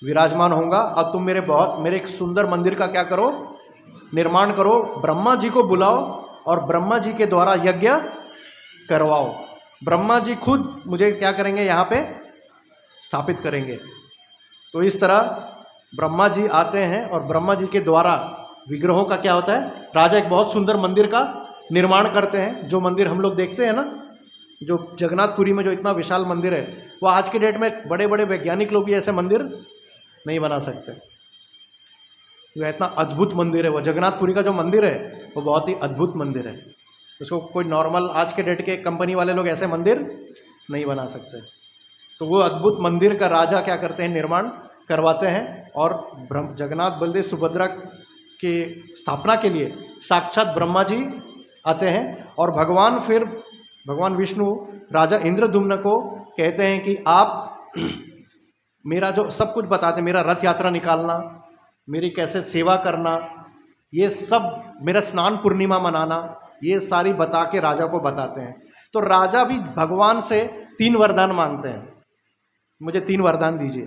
विराजमान होऊंगा। अब तुम मेरे एक सुंदर मंदिर का क्या करो, निर्माण करो, ब्रह्मा जी को बुलाओ और ब्रह्मा जी के द्वारा यज्ञ करवाओ। ब्रह्मा जी खुद मुझे क्या करेंगे, यहाँ पे स्थापित करेंगे। तो इस तरह ब्रह्मा जी आते हैं और ब्रह्मा जी के द्वारा विग्रहों का क्या होता है, राजा एक बहुत सुंदर मंदिर का निर्माण करते हैं। जो मंदिर हम लोग देखते हैं ना, जो जगन्नाथपुरी में जो इतना विशाल मंदिर है, वो आज के डेट में बड़े बड़े वैज्ञानिक लोग भी ऐसे मंदिर नहीं बना सकते। वो इतना अद्भुत मंदिर है, वो जगन्नाथपुरी का जो मंदिर है वो बहुत ही अद्भुत मंदिर है। उसको कोई नॉर्मल आज के डेट के कंपनी वाले लोग ऐसे मंदिर नहीं बना सकते। तो वो अद्भुत मंदिर का राजा क्या करते हैं, निर्माण करवाते हैं, और जगन्नाथ बलदेव सुभद्रा के स्थापना के लिए साक्षात ब्रह्मा जी आते हैं। और भगवान विष्णु राजा इंद्रद्युम्न को कहते हैं कि आप मेरा जो सब कुछ बताते, मेरा रथ यात्रा निकालना, मेरी कैसे सेवा करना, ये सब, मेरा स्नान पूर्णिमा मनाना, ये सारी बता के राजा को बताते हैं। तो राजा भी भगवान से 3 वरदान मांगते हैं, मुझे 3 वरदान दीजिए।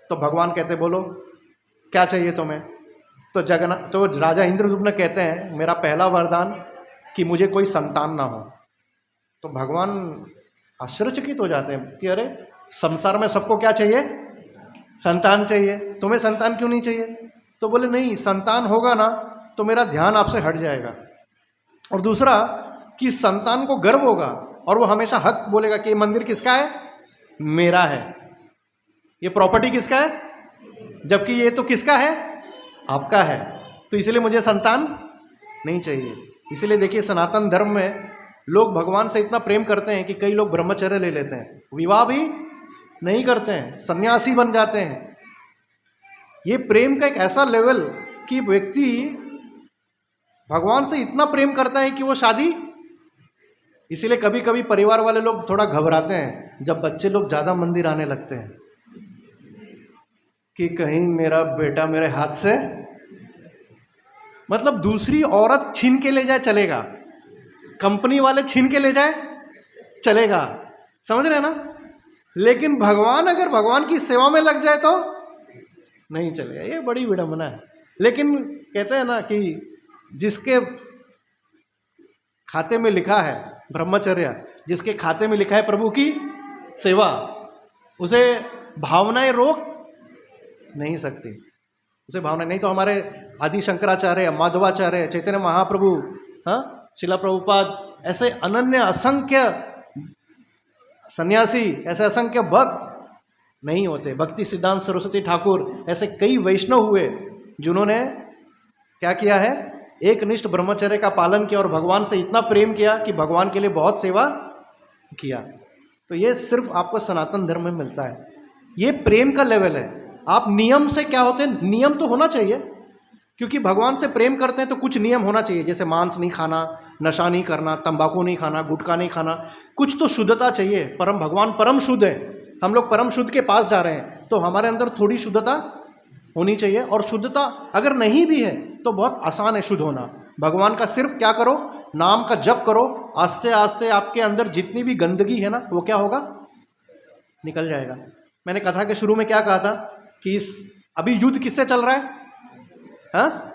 तो भगवान कहते, बोलो क्या चाहिए तुम्हें। तो राजा इंद्रद्युम्न कहते हैं, मेरा पहला वरदान कि मुझे कोई संतान ना हो। तो भगवान आश्चर्यचकित हो जाते हैं कि अरे संसार में सबको क्या चाहिए, संतान चाहिए, तुम्हें संतान क्यों नहीं चाहिए। तो बोले नहीं, संतान होगा ना तो मेरा ध्यान आपसे हट जाएगा, और दूसरा कि संतान को गर्व होगा और वो हमेशा हक बोलेगा कि ये मंदिर किसका है, मेरा है, ये प्रॉपर्टी किसका है, जबकि ये तो किसका है, आपका है। तो इसलिए मुझे संतान नहीं चाहिए। इसलिए देखिए सनातन धर्म में लोग भगवान से इतना प्रेम करते हैं कि कई लोग ब्रह्मचर्य ले लेते हैं, विवाह भी नहीं करते हैं, सन्यासी बन जाते हैं। ये प्रेम का एक ऐसा लेवल कि व्यक्ति भगवान से इतना प्रेम करता है कि वो शादी, इसीलिए कभी कभी परिवार वाले लोग थोड़ा घबराते हैं जब बच्चे लोग ज़्यादा मंदिर आने लगते हैं कि कहीं मेरा बेटा मेरे हाथ से, मतलब दूसरी औरत छीन के ले जाए चलेगा, कंपनी वाले छीन के ले जाए चलेगा, समझ रहे हैं ना, लेकिन भगवान अगर भगवान की सेवा में लग जाए तो नहीं चलेगा। ये बड़ी विडंबना है। लेकिन कहते हैं ना कि जिसके खाते में लिखा है ब्रह्मचर्य, जिसके खाते में लिखा है प्रभु की सेवा, उसे भावनाएं रोक नहीं सकती, उसे भावना नहीं। तो हमारे आदि शंकराचार्य, माधवाचार्य, चैतन्य महाप्रभु, हाँ, शिला प्रभुपाद, ऐसे अनन्य असंख्य सन्यासी, ऐसे असंख्य भक्त नहीं होते। भक्ति सिद्धांत सरस्वती ठाकुर, ऐसे कई वैष्णव हुए जिन्होंने क्या किया है, एक निष्ठ ब्रह्मचर्य का पालन किया और भगवान से इतना प्रेम किया कि भगवान के लिए बहुत सेवा किया। तो ये सिर्फ आपको सनातन धर्म में मिलता है, ये प्रेम का लेवल है। आप नियम से क्या होते हैं, नियम तो होना चाहिए, क्योंकि भगवान से प्रेम करते हैं तो कुछ नियम होना चाहिए, जैसे मांस नहीं खाना, नशा नहीं करना, तंबाकू नहीं खाना, गुटखा नहीं खाना, कुछ तो शुद्धता चाहिए। भगवान परम शुद्ध है, हम लोग परम शुद्ध के पास जा रहे हैं, तो हमारे अंदर थोड़ी शुद्धता होनी चाहिए। और शुद्धता अगर नहीं भी है तो बहुत आसान है शुद्ध होना। भगवान का सिर्फ क्या करो, नाम का जप करो, आस्ते आस्ते आपके अंदर जितनी भी गंदगी है ना, वो क्या होगा, निकल जाएगा। मैंने कथा के शुरू में क्या कहा था कि अभी युद्ध किससे चल रहा है, हाँ,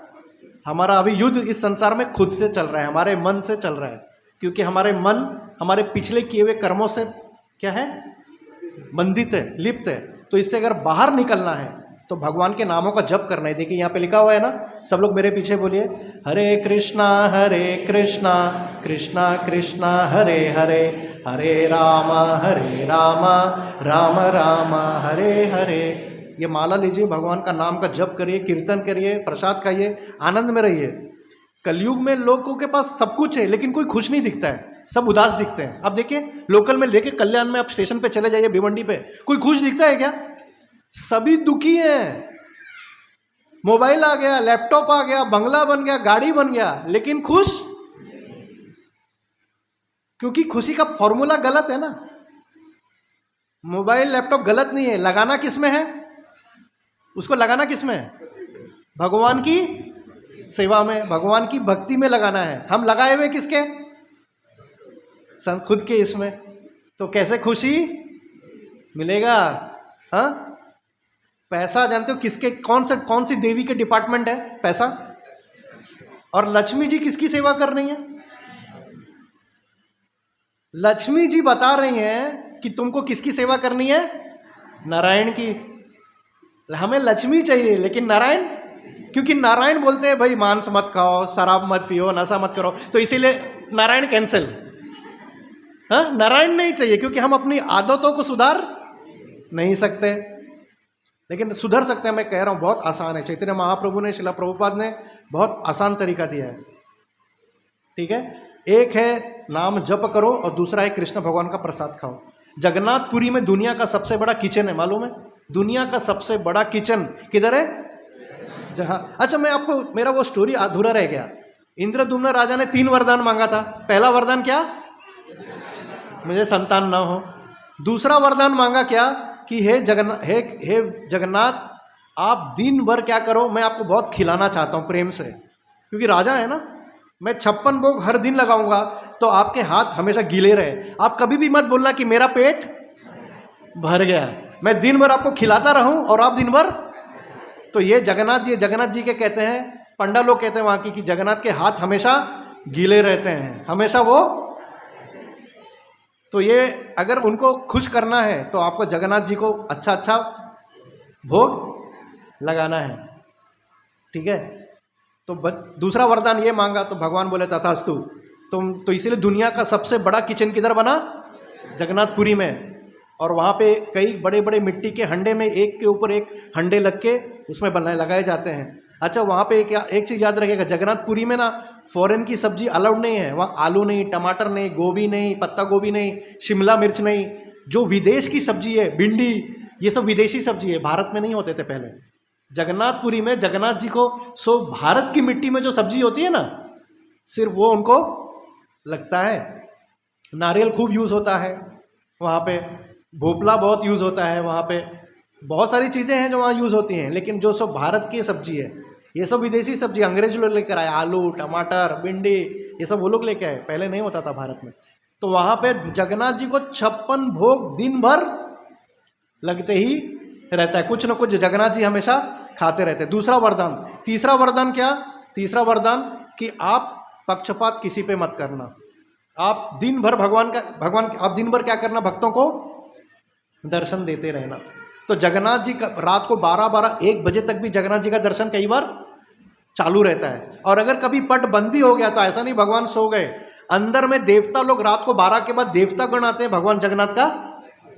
हमारा अभी युद्ध इस संसार में खुद से चल रहा है, हमारे मन से चल रहा है। क्योंकि हमारे मन हमारे पिछले किए हुए कर्मों से क्या है, बंधित है, लिप्त है। तो इससे अगर बाहर निकलना है तो भगवान के नामों का जप करना है। देखिए यहाँ पे लिखा हुआ है ना, सब लोग मेरे पीछे बोलिए, हरे कृष्णा कृष्णा कृष्णा हरे हरे, हरे राम राम राम हरे हरे। ये माला लीजिए, भगवान का नाम का जप करिए, कीर्तन करिए, प्रसाद खाइए, आनंद में रहिए। कलयुग में लोगों के पास सब कुछ है लेकिन कोई खुश नहीं दिखता है, सब उदास दिखते हैं। अब देखिए लोकल में, देखिए कल्याण में, आप स्टेशन पे चले जाइए, भिवंडी पे, कोई खुश दिखता है क्या? सभी दुखी हैं। मोबाइल आ गया, लैपटॉप आ गया, बंगला बन गया, गाड़ी बन गया, लेकिन खुश, क्योंकि खुशी का फॉर्मूला गलत है ना। मोबाइल लैपटॉप गलत नहीं है, लगाना किस में है? उसको लगाना किस में है? भगवान की सेवा में, भगवान की भक्ति में लगाना है। हम लगाए हुए किसके? खुद के इसमें। तो कैसे खुशी मिलेगा? हाँ, पैसा जानते हो किसके, कौन सी देवी के डिपार्टमेंट है? पैसा। और लक्ष्मी जी किसकी सेवा कर रही है? लक्ष्मी जी बता रही हैं कि तुमको किसकी सेवा करनी है? नारायण की। हमें लक्ष्मी चाहिए लेकिन नारायण, क्योंकि नारायण बोलते हैं भाई मांस मत खाओ, शराब मत पियो, नशा मत करो, तो इसीलिए नारायण कैंसिल। हाँ, नारायण नहीं चाहिए क्योंकि हम अपनी आदतों को सुधार नहीं सकते, लेकिन सुधर सकते हैं। मैं कह रहा हूं बहुत आसान है। चैतन्य महाप्रभु ने, शिला प्रभुपाद ने बहुत आसान तरीका दिया है। ठीक है, एक है नाम जप करो और दूसरा है कृष्ण भगवान का प्रसाद खाओ। जगन्नाथपुरी में दुनिया का सबसे बड़ा किचन है, मालूम है? दुनिया का सबसे बड़ा किचन किधर है? जहां, अच्छा मैं आपको, मेरा वो स्टोरी अधूरा रह गया। इंद्रद्युम्न राजा ने 3 वरदान मांगा था। पहला वरदान क्या? मुझे संतान ना हो। दूसरा वरदान मांगा क्या? कि हे जगन्नाथ आप दिन भर क्या करो, मैं आपको बहुत खिलाना चाहता हूं प्रेम से, क्योंकि राजा है ना। मैं 56 भोग हर दिन लगाऊंगा तो आपके हाथ हमेशा गीले रहे। आप कभी भी मत बोलना कि मेरा पेट भर गया, मैं दिन भर आपको खिलाता रहूं और आप दिन भर। तो ये जगन्नाथ जी के कहते हैं, पंडा लोग कहते हैं वहां की, कि जगन्नाथ के हाथ हमेशा गीले रहते हैं, हमेशा वो। तो ये अगर उनको खुश करना है तो आपको जगन्नाथ जी को अच्छा अच्छा भोग लगाना है। ठीक है, तो दूसरा वरदान ये मांगा तो भगवान बोले तथास्तु। तो इसीलिए दुनिया का सबसे बड़ा किचन किधर बना? जगन्नाथपुरी में। और वहाँ पे कई बड़े बड़े मिट्टी के हंडे में एक के ऊपर एक हंडे लग के उसमें लगाए जाते हैं। अच्छा, वहाँ पे क्या एक चीज़ याद रखिएगा, जगन्नाथपुरी में ना फॉरेन की सब्जी अलाउड नहीं है। वहाँ आलू नहीं, टमाटर नहीं, गोभी नहीं, पत्ता गोभी नहीं, शिमला मिर्च नहीं। जो विदेश की सब्जी है, भिंडी, ये सब विदेशी सब्जी है, भारत में नहीं होते थे पहले। जगन्नाथपुरी में जगन्नाथ जी को भारत की मिट्टी में जो सब्जी होती है ना, सिर्फ वो उनको लगता है। नारियल खूब यूज़ होता है वहाँ पे, भोपला बहुत यूज़ होता है वहाँ पे, बहुत सारी चीज़ें हैं जो वहाँ यूज़ होती हैं। लेकिन जो सब भारत की सब्जी है, ये सब विदेशी सब्जी अंग्रेज लोग लेकर आए। आलू, टमाटर, भिंडी, ये सब वो लोग लेके आए, पहले नहीं होता था भारत में। तो वहाँ पे जगन्नाथ जी को 56 भोग दिन भर लगते ही रहता है, कुछ न कुछ जगन्नाथ जी हमेशा खाते रहते हैं। दूसरा वरदान। तीसरा वरदान क्या? तीसरा वरदान कि आप पक्षपात किसी पे मत करना। आप दिन भर आप दिन भर क्या करना? भक्तों को दर्शन देते रहना। तो जगन्नाथ जी का रात को 12-1 बजे तक भी जगन्नाथ जी का दर्शन कई बार चालू रहता है। और अगर कभी पट बंद भी हो गया तो ऐसा नहीं भगवान सो गए, अंदर में देवता लोग रात को 12 के बाद देवता गण आते हैं भगवान जगन्नाथ का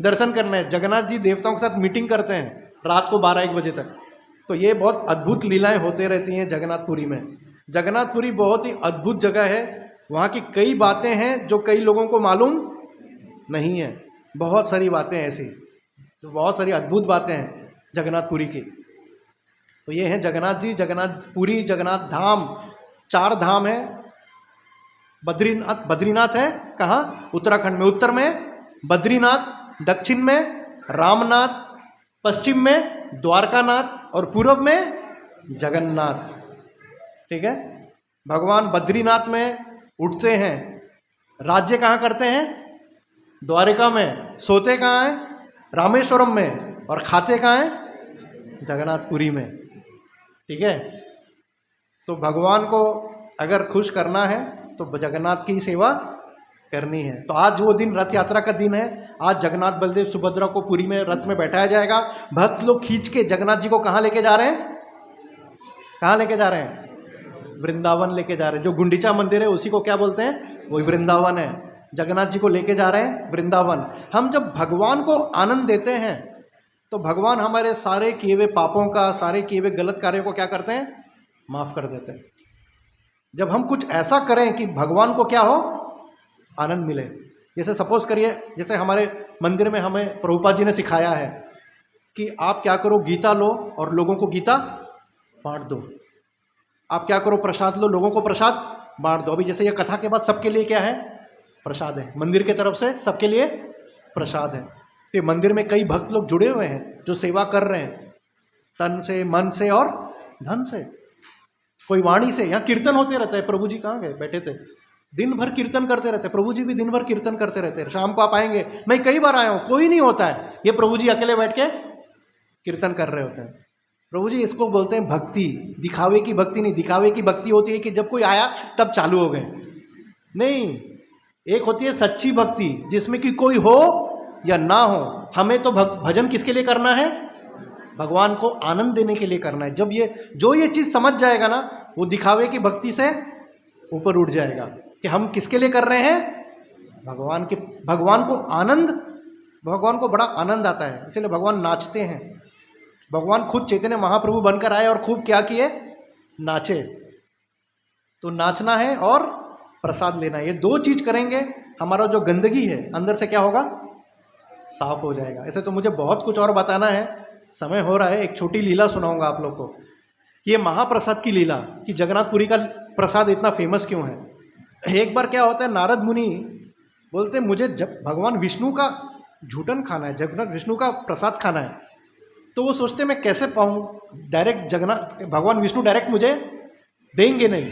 दर्शन करना है। जगन्नाथ जी देवताओं के साथ मीटिंग करते हैं रात को 12-1 बजे तक। तो ये बहुत अद्भुत लीलाएं होते रहती हैं जगन्नाथपुरी में। जगन्नाथपुरी बहुत ही अद्भुत जगह है। वहाँ की कई बातें हैं जो कई लोगों को मालूम नहीं है। बहुत सारी बातें ऐसी, बहुत सारी अद्भुत बातें हैं जगन्नाथपुरी की। तो ये हैं जगन्नाथ जी, जगन्नाथपुरी, जगन्नाथ धाम। 4 धाम है। बद्रीनाथ है कहाँ? उत्तराखंड में। उत्तर में बद्रीनाथ, दक्षिण में रामनाथ, पश्चिम में द्वारकानाथ और पूर्व में जगन्नाथ। ठीक है, भगवान बद्रीनाथ में उठते हैं, राज्य कहाँ करते हैं? द्वारिका में। सोते कहाँ हैं? रामेश्वरम में। और खाते कहाँ हैं? जगन्नाथपुरी में। ठीक है, तो भगवान को अगर खुश करना है तो जगन्नाथ की सेवा करनी है। तो आज वो दिन रथ यात्रा का दिन है। आज जगन्नाथ, बलदेव, सुभद्रा को पुरी में रथ में बैठाया जाएगा। भक्त लोग खींच के जगन्नाथ जी को कहाँ लेके जा रहे हैं? कहाँ लेके जा रहे हैं? वृंदावन लेके जा रहे हैं। जो गुंडीचा मंदिर है उसी को क्या बोलते हैं? वही वृंदावन है। जगन्नाथ जी को लेके जा रहे हैं वृंदावन। हम जब भगवान को आनंद देते हैं तो भगवान हमारे सारे किए हुए पापों का, सारे किए हुए गलत कार्यों को क्या करते हैं? माफ कर देते हैं। जब हम कुछ ऐसा करें कि भगवान को क्या हो, आनंद मिले। जैसे सपोज करिए, जैसे हमारे मंदिर में हमें प्रभुपाद जी ने सिखाया है कि आप क्या करो, गीता लो और लोगों को गीता बांट दो। आप क्या करो, प्रसाद लो, लोगों को प्रसाद बांट दो। अभी जैसे ये कथा के बाद सबके लिए क्या है, प्रसाद है, मंदिर की तरफ से सबके लिए प्रसाद है। तो मंदिर में कई भक्त लोग जुड़े हुए हैं जो सेवा कर रहे हैं तन से, मन से और धन से। कोई वाणी से, यहाँ कीर्तन होते रहता है। प्रभु जी कहाँ गए, बैठे थे, दिन भर कीर्तन करते रहते हैं। प्रभु जी भी दिन भर कीर्तन करते रहते हैं। शाम को आप आएंगे, मैं कई बार आया हूँ, कोई नहीं होता है, ये प्रभु जी अकेले बैठ के कीर्तन कर रहे होते हैं। प्रभु जी इसको बोलते हैं भक्ति। दिखावे की भक्ति नहीं, दिखावे की भक्ति होती है कि जब कोई आया तब चालू हो गए, नहीं। एक होती है सच्ची भक्ति जिसमें कि कोई हो या ना हो, हमें तो भजन किसके लिए करना है, भगवान को आनंद देने के लिए करना है। जब ये चीज़ समझ जाएगा ना, वो दिखावे की भक्ति से ऊपर उठ जाएगा कि हम किसके लिए कर रहे हैं, भगवान को आनंद, भगवान को बड़ा आनंद आता है, इसलिए भगवान नाचते हैं। भगवान खुद चैतन्य महाप्रभु बनकर आए और खूब क्या किए, नाचे। तो नाचना है और प्रसाद लेना है, ये दो चीज करेंगे, हमारा जो गंदगी है अंदर से क्या होगा, साफ हो जाएगा। ऐसे तो मुझे बहुत कुछ और बताना है, समय हो रहा है। एक छोटी लीला सुनाऊंगा आप लोग को। ये महाप्रसाद की लीला कि जगन्नाथपुरी का प्रसाद इतना फेमस क्यों है। एक बार क्या होता है, नारद मुनि बोलते मुझे जब भगवान विष्णु का झूठन खाना है, जगन्नाथ विष्णु का प्रसाद खाना है। तो वो सोचते मैं कैसे पाऊँ, डायरेक्ट भगवान विष्णु डायरेक्ट मुझे देंगे नहीं।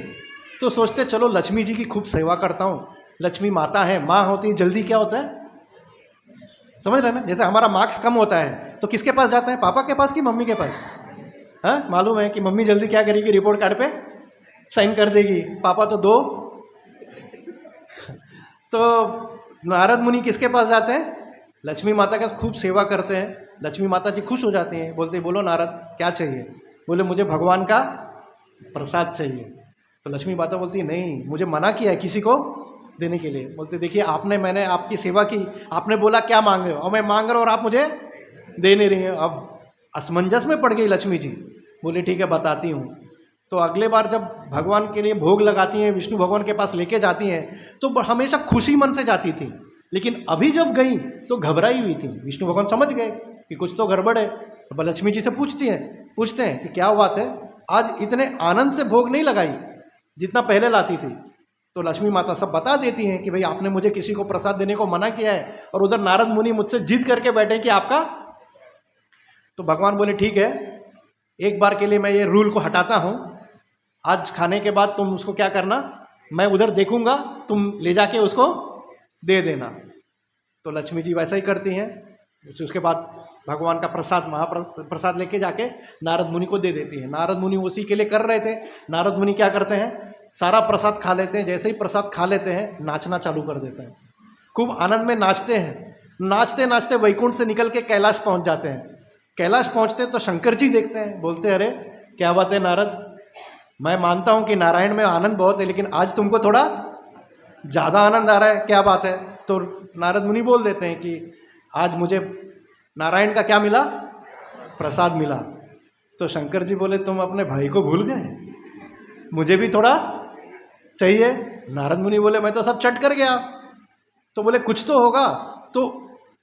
तो सोचते चलो लक्ष्मी जी की खूब सेवा करता हूँ, लक्ष्मी माता है, माँ होती है, जल्दी क्या होता है, समझ रहे ना। जैसे हमारा मार्क्स कम होता है तो किसके पास जाते हैं, पापा के पास कि मम्मी के पास। हाँ, मालूम है कि मम्मी जल्दी क्या करेगी, रिपोर्ट कार्ड पे साइन कर देगी, पापा तो दो। तो नारद मुनि किसके पास जाते हैं, लक्ष्मी माता का खूब सेवा करते हैं। लक्ष्मी माता जी खुश हो जाती हैं, बोलते बोलो नारद क्या चाहिए। बोले मुझे भगवान का प्रसाद चाहिए। तो लक्ष्मी माता बोलती है नहीं, मुझे मना किया है किसी को देने के लिए। बोलते देखिए मैंने आपकी सेवा की, आपने बोला क्या मांग रहे हो, और मैं मांग रहा हूँ और आप मुझे दे नहीं रही हैं। अब असमंजस में पड़ गई लक्ष्मी जी। बोले ठीक है बताती हूँ। तो अगले बार जब भगवान के लिए भोग लगाती हैं, विष्णु भगवान के पास लेके जाती हैं, तो हमेशा खुशी मन से जाती थी। लेकिन अभी जब गई तो घबराई हुई थी। विष्णु भगवान समझ गए कि कुछ तो गड़बड़ है। तो लक्ष्मी जी से पूछते हैं कि क्या बात है, आज इतने आनंद से भोग नहीं लगाई जितना पहले लाती थी। तो लक्ष्मी माता सब बता देती हैं कि भाई आपने मुझे किसी को प्रसाद देने को मना किया है, और उधर नारद मुनि मुझसे जिद करके बैठे कि आपका। तो भगवान बोले ठीक है, एक बार के लिए मैं ये रूल को हटाता हूँ, आज खाने के बाद तुम उसको क्या करना, मैं उधर देखूंगा, तुम ले जाके उसको दे देना। तो लक्ष्मी जी वैसा ही करती हैं। उसके बाद भगवान का प्रसाद, महाप्रसाद लेके जाके नारद मुनि को दे देती है। नारद मुनि उसी के लिए कर रहे थे। नारद मुनि क्या करते हैं, सारा प्रसाद खा लेते हैं। जैसे ही प्रसाद खा लेते हैं, नाचना चालू कर देते हैं। खूब आनंद में नाचते हैं। नाचते नाचते वैकुंठ से निकल के कैलाश पहुंच जाते हैं। कैलाश पहुंचते तो शंकर जी देखते हैं, बोलते अरे क्या बात है नारद, मैं मानता हूं कि नारायण में आनंद बहुत है, लेकिन आज तुमको थोड़ा ज़्यादा आनंद आ रहा है, क्या बात है। तो नारद मुनि बोल देते हैं कि आज मुझे नारायण का क्या मिला, प्रसाद मिला। तो शंकर जी बोले तुम अपने भाई को भूल गए, मुझे भी थोड़ा चाहिए। नारद मुनि बोले मैं तो सब चट कर गया। तो बोले कुछ तो होगा। तो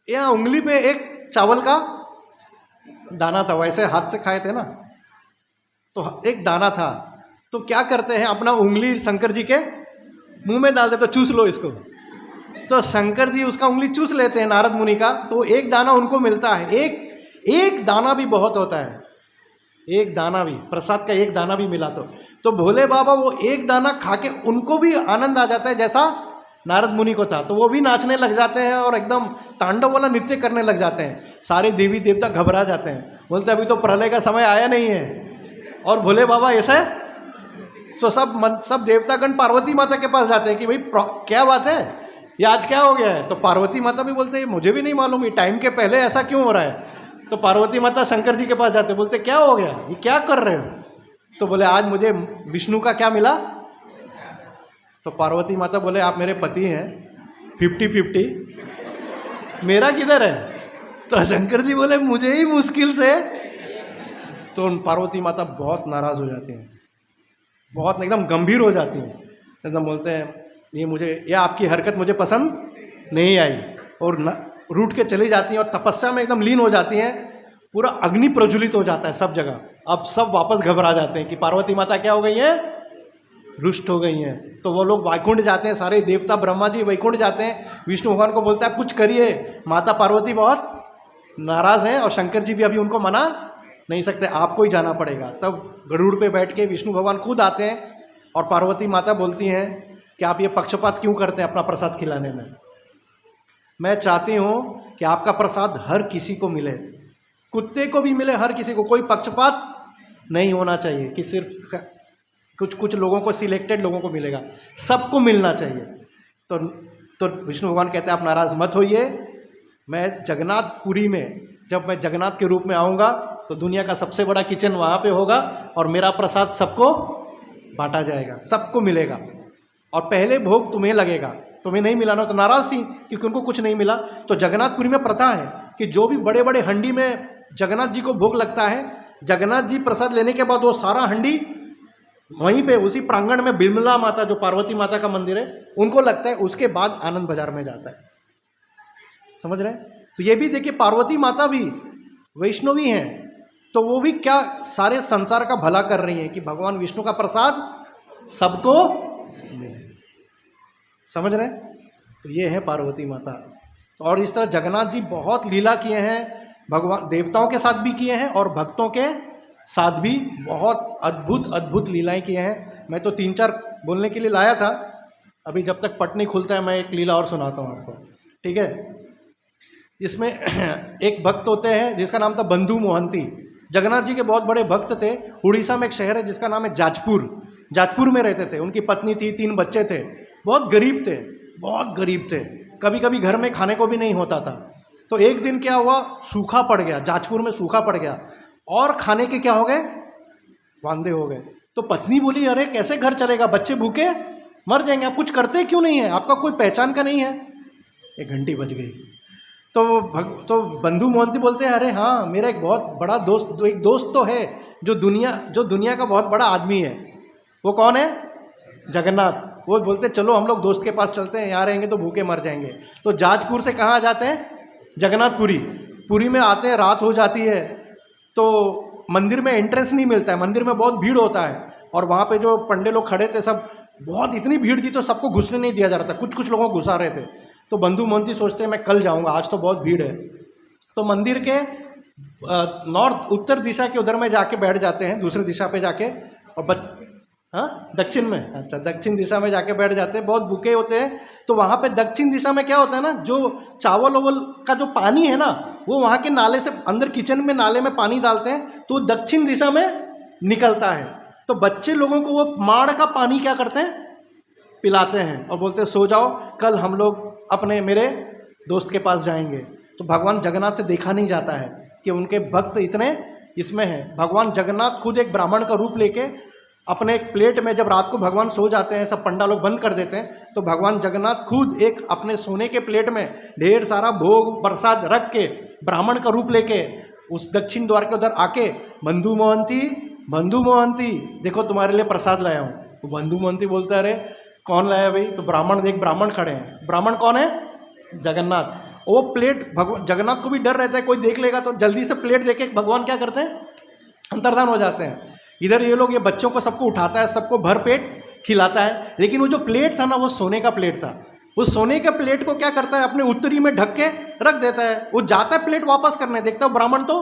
यहाँ उंगली पे एक चावल का दाना था, वैसे हाथ से खाए थे ना, तो एक दाना था। तो क्या करते हैं, अपना उंगली शंकर जी के मुंह में डालते, तो चूस लो इसको। तो शंकर जी उसका उंगली चूस लेते हैं नारद मुनि का, तो एक दाना उनको मिलता है। एक दाना भी बहुत होता है, एक दाना भी, प्रसाद का एक दाना भी मिला तो भोले बाबा वो एक दाना खा के उनको भी आनंद आ जाता है जैसा नारद मुनि को था। तो वो भी नाचने लग जाते हैं और एकदम तांडव वाला नृत्य करने लग जाते हैं। सारे देवी देवता घबरा जाते हैं, बोलते अभी तो प्रलय का समय आया नहीं है। और भोले बाबा ऐसे तो सब देवतागण पार्वती माता के पास जाते हैं कि भाई क्या बात है, ये आज क्या हो गया है। तो पार्वती माता भी बोलते हैं मुझे भी नहीं मालूम, ये टाइम के पहले ऐसा क्यों हो रहा है। तो पार्वती माता शंकर जी के पास जाते, बोलते क्या हो गया, ये क्या कर रहे हो। तो बोले आज मुझे विष्णु का क्या मिला। तो पार्वती माता बोले आप मेरे पति हैं, 50-50, मेरा किधर है। तो शंकर जी बोले मुझे ही मुश्किल से। तो पार्वती माता बहुत नाराज हो जाती हैं, बहुत एकदम गंभीर हो जाती हैं, एकदम बोलते हैं ये आपकी हरकत मुझे पसंद नहीं आई, और रूठ के चली जाती हैं और तपस्या में एकदम लीन हो जाती हैं। पूरा अग्नि प्रज्वलित हो जाता है सब जगह। अब सब वापस घबरा जाते हैं कि पार्वती माता क्या हो गई है, रुष्ट हो गई हैं। तो वो लोग वैकुंठ जाते हैं, सारे देवता ब्रह्मा जी वैकुंठ जाते हैं। विष्णु भगवान को बोलता है कुछ करिए, माता पार्वती बहुत नाराज हैं और शंकर जी भी अभी उनको मना नहीं सकते, आपको ही जाना पड़ेगा। तब गरुड़ पे बैठ के विष्णु भगवान खुद आते हैं और पार्वती माता बोलती हैं कि आप ये पक्षपात क्यों करते हैं अपना प्रसाद खिलाने में। मैं चाहती हूँ कि आपका प्रसाद हर किसी को मिले, कुत्ते को भी मिले, हर किसी को, कोई पक्षपात नहीं होना चाहिए कि सिर्फ कुछ लोगों को, सिलेक्टेड लोगों को मिलेगा, सबको मिलना चाहिए। तो विष्णु भगवान कहते हैं आप नाराज़ मत होइए, मैं जगन्नाथपुरी में, जब मैं जगन्नाथ के रूप में आऊँगा तो दुनिया का सबसे बड़ा किचन वहाँ पे होगा और मेरा प्रसाद सबको बांटा जाएगा, सबको मिलेगा, और पहले भोग तुम्हें लगेगा। तुम्हें नहीं मिला ना, तो नाराज़ थी क्योंकि उनको कुछ नहीं मिला। तो जगन्नाथपुरी में प्रथा है कि जो भी बड़े बड़े हंडी में जगन्नाथ जी को भोग लगता है, जगन्नाथ जी प्रसाद लेने के बाद वो सारा हंडी वहीं पे उसी प्रांगण में बिमला माता, जो पार्वती माता का मंदिर है, उनको लगता है। उसके बाद आनंद बाजार में जाता है। समझ रहे हैं? तो ये भी देखिए, पार्वती माता भी वैष्णवी हैं, तो वो भी क्या सारे संसार का भला कर रही हैं कि भगवान विष्णु का प्रसाद सबको मिले। समझ रहे हैं? तो ये है पार्वती माता। और इस तरह जगन्नाथ जी बहुत लीला किए हैं, भगवान देवताओं के साथ भी किए हैं और भक्तों के साथ भी बहुत अद्भुत अद्भुत लीलाएं किए हैं। मैं तो 3-4 बोलने के लिए लाया था, अभी जब तक पट नहीं खुलता है मैं एक लीला और सुनाता हूँ आपको, ठीक है? इसमें एक भक्त होते हैं जिसका नाम था बंधु मोहंती। जगन्नाथ जी के बहुत बड़े भक्त थे। उड़ीसा में एक शहर है जिसका नाम है जाजपुर। जाजपुर में रहते थे, उनकी पत्नी थी, 3 बच्चे थे, बहुत गरीब थे, बहुत गरीब थे, कभी कभी घर में खाने को भी नहीं होता था। तो एक दिन क्या हुआ, सूखा पड़ गया, जाजपुर में सूखा पड़ गया और खाने के क्या हो गए, वांदे हो गए। तो पत्नी बोली अरे कैसे घर चलेगा, बच्चे भूखे मर जाएंगे, आप कुछ करते क्यों नहीं है, आपका कोई पहचान का नहीं है। 1 घंटी बज गई। तो बंधु मोहंती बोलते हैं अरे हाँ, मेरा एक बहुत बड़ा दोस्त, एक दोस्त तो है जो दुनिया का बहुत बड़ा आदमी है। वो कौन है? जगन्नाथ। वो बोलते चलो हम लोग दोस्त के पास चलते हैं, यहाँ रहेंगे तो भूखे मर जाएंगे। तो जाजपुर से कहाँ जाते हैं? जगन्नाथपुरी। पुरी में आते हैं, रात हो जाती है, तो मंदिर में एंट्रेंस नहीं मिलता है, मंदिर में बहुत भीड़ होता है और वहाँ पे जो पंडे लोग खड़े थे सब, बहुत इतनी भीड़ थी तो सबको घुसने नहीं दिया जा रहा था, कुछ लोगों को घुसा रहे थे। तो बंधु मोहंती सोचते हैं मैं कल जाऊँगा, आज तो बहुत भीड़ है। तो मंदिर के उत्तर दिशा के उधर में जाके बैठ जाते हैं, दूसरी दिशा पे जाके, और दक्षिण में, अच्छा दक्षिण दिशा में जाके बैठ जाते हैं, बहुत भूखे होते हैं। तो वहाँ पे दक्षिण दिशा में क्या होता है ना, जो चावल ओवल का जो पानी है ना, वो वहाँ के नाले से अंदर किचन में नाले में पानी डालते हैं तो दक्षिण दिशा में निकलता है। तो बच्चे लोगों को वो माड़ का पानी क्या करते हैं, पिलाते हैं और बोलते हैं सो जाओ, कल हम लोग अपने मेरे दोस्त के पास जाएंगे। तो भगवान जगन्नाथ से देखा नहीं जाता है कि उनके भक्त इतने इसमें हैं। भगवान जगन्नाथ खुद एक ब्राह्मण का रूप लेके अपने एक प्लेट में, जब रात को भगवान सो जाते हैं, सब पंडा लोग बंद कर देते हैं, तो भगवान जगन्नाथ खुद एक अपने सोने के प्लेट में ढेर सारा भोग प्रसाद रख के ब्राह्मण का रूप लेके उस दक्षिण द्वार के उधर आके, बंधु मोहंती देखो तुम्हारे लिए प्रसाद लाया हूँ। तो बंधु मोहंती बोलता है अरे कौन लाया भाई? तो ब्राह्मण, देख ब्राह्मण खड़े हैं। ब्राह्मण कौन है? जगन्नाथ। वो प्लेट, भगवान जगन्नाथ को भी डर रहता है कोई देख लेगा, तो जल्दी से प्लेट देके भगवान क्या करते हैं, अंतर्धान हो जाते हैं। इधर ये लोग, ये बच्चों को सबको उठाता है, सबको भर पेट खिलाता है। लेकिन वो जो प्लेट था ना, वो सोने का प्लेट था। उस सोने के प्लेट को क्या करता है, अपने उत्तरी में ढक के रख देता है। वो जाता है प्लेट वापस करने, देखता है ब्राह्मण तो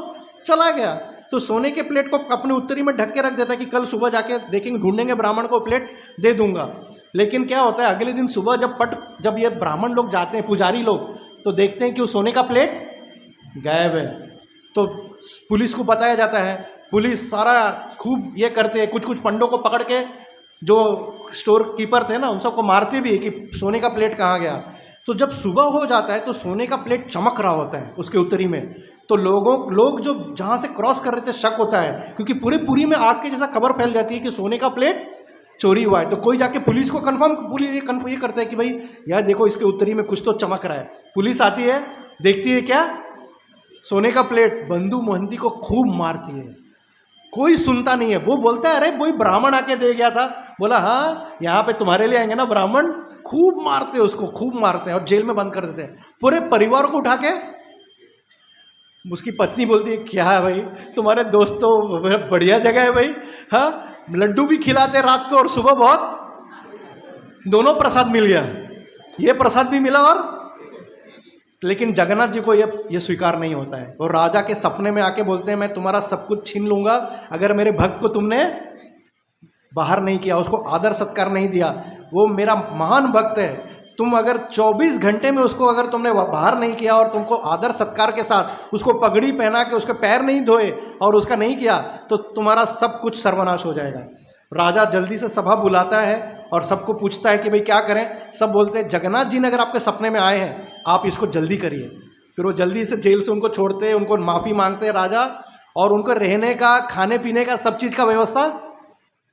चला गया, तो सोने के प्लेट को अपने उत्तरी में ढक के रख देता है कि कल सुबह जाके देखेंगे, ढूंढेंगे ब्राह्मण को, प्लेट दे दूंगा। लेकिन क्या होता है, अगले दिन सुबह जब ये ब्राह्मण लोग जाते हैं, पुजारी लोग, तो देखते हैं कि वो सोने का प्लेट गायब है। तो पुलिस को बताया जाता है, पुलिस सारा खूब ये करते हैं, कुछ पंडों को पकड़ के, जो स्टोर कीपर थे ना, उन सबको मारते भी है कि सोने का प्लेट कहाँ गया। तो जब सुबह हो जाता है तो सोने का प्लेट चमक रहा होता है उसके उत्तरी में। तो लोग जो जहाँ से क्रॉस कर रहे थे, शक होता है, क्योंकि पूरे पुरी में आग के जैसा खबर फैल जाती है कि सोने का प्लेट चोरी हुआ है। तो कोई जाके पुलिस को पुलिस ये करता है कि भाई यार देखो, इसके उत्तरी में कुछ तो चमक रहा है। पुलिस आती है, देखती है क्या, सोने का प्लेट। बंधु मोहंती को खूब मारती है, कोई सुनता नहीं है। वो बोलता है अरे वही ब्राह्मण आके दे गया था, बोला हाँ, यहाँ पे तुम्हारे लिए आएंगे ना ब्राह्मण, खूब मारते उसको, खूब मारते हैं और जेल में बंद कर देते हैं, पूरे परिवार को उठा के। उसकी पत्नी बोलती है क्या है भाई, तुम्हारे दोस्त तो बढ़िया जगह है भाई, हाँ, लड्डू भी खिलाते रात को और सुबह बहुत, दोनों प्रसाद मिल गया, ये प्रसाद भी मिला और। लेकिन जगन्नाथ जी को ये स्वीकार नहीं होता है। और राजा के सपने में आके बोलते हैं मैं तुम्हारा सब कुछ छीन लूंगा अगर मेरे भक्त को तुमने बाहर नहीं किया, उसको आदर सत्कार नहीं दिया। वो मेरा महान भक्त है, तुम अगर 24 घंटे में उसको अगर तुमने बाहर नहीं किया और तुमको आदर सत्कार के साथ उसको पगड़ी पहना के उसके पैर नहीं धोए और उसका नहीं किया तो तुम्हारा सब कुछ सर्वनाश हो जाएगा। राजा जल्दी से सभा बुलाता है और सबको पूछता है कि भाई क्या करें। सब बोलते हैं जगन्नाथ जी ने अगर आपके सपने में आए हैं आप इसको जल्दी करिए। फिर वो जल्दी से जेल से उनको छोड़ते हैं, उनको माफ़ी मांगते हैं राजा, और उनको रहने का, खाने पीने का, सब चीज़ का व्यवस्था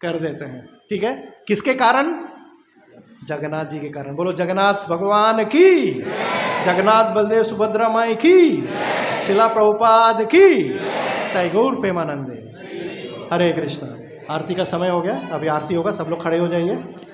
कर देते हैं। ठीक है, किसके कारण? जगन्नाथ जी के कारण। बोलो जगन्नाथ भगवान की, जगन्नाथ बलदेव सुभद्रा माई की, शिला प्रभुपाद की, तय गौर प्रेमानंदे। हरे कृष्णा। आरती का समय हो गया, अभी आरती होगा, सब लोग खड़े हो जाइए।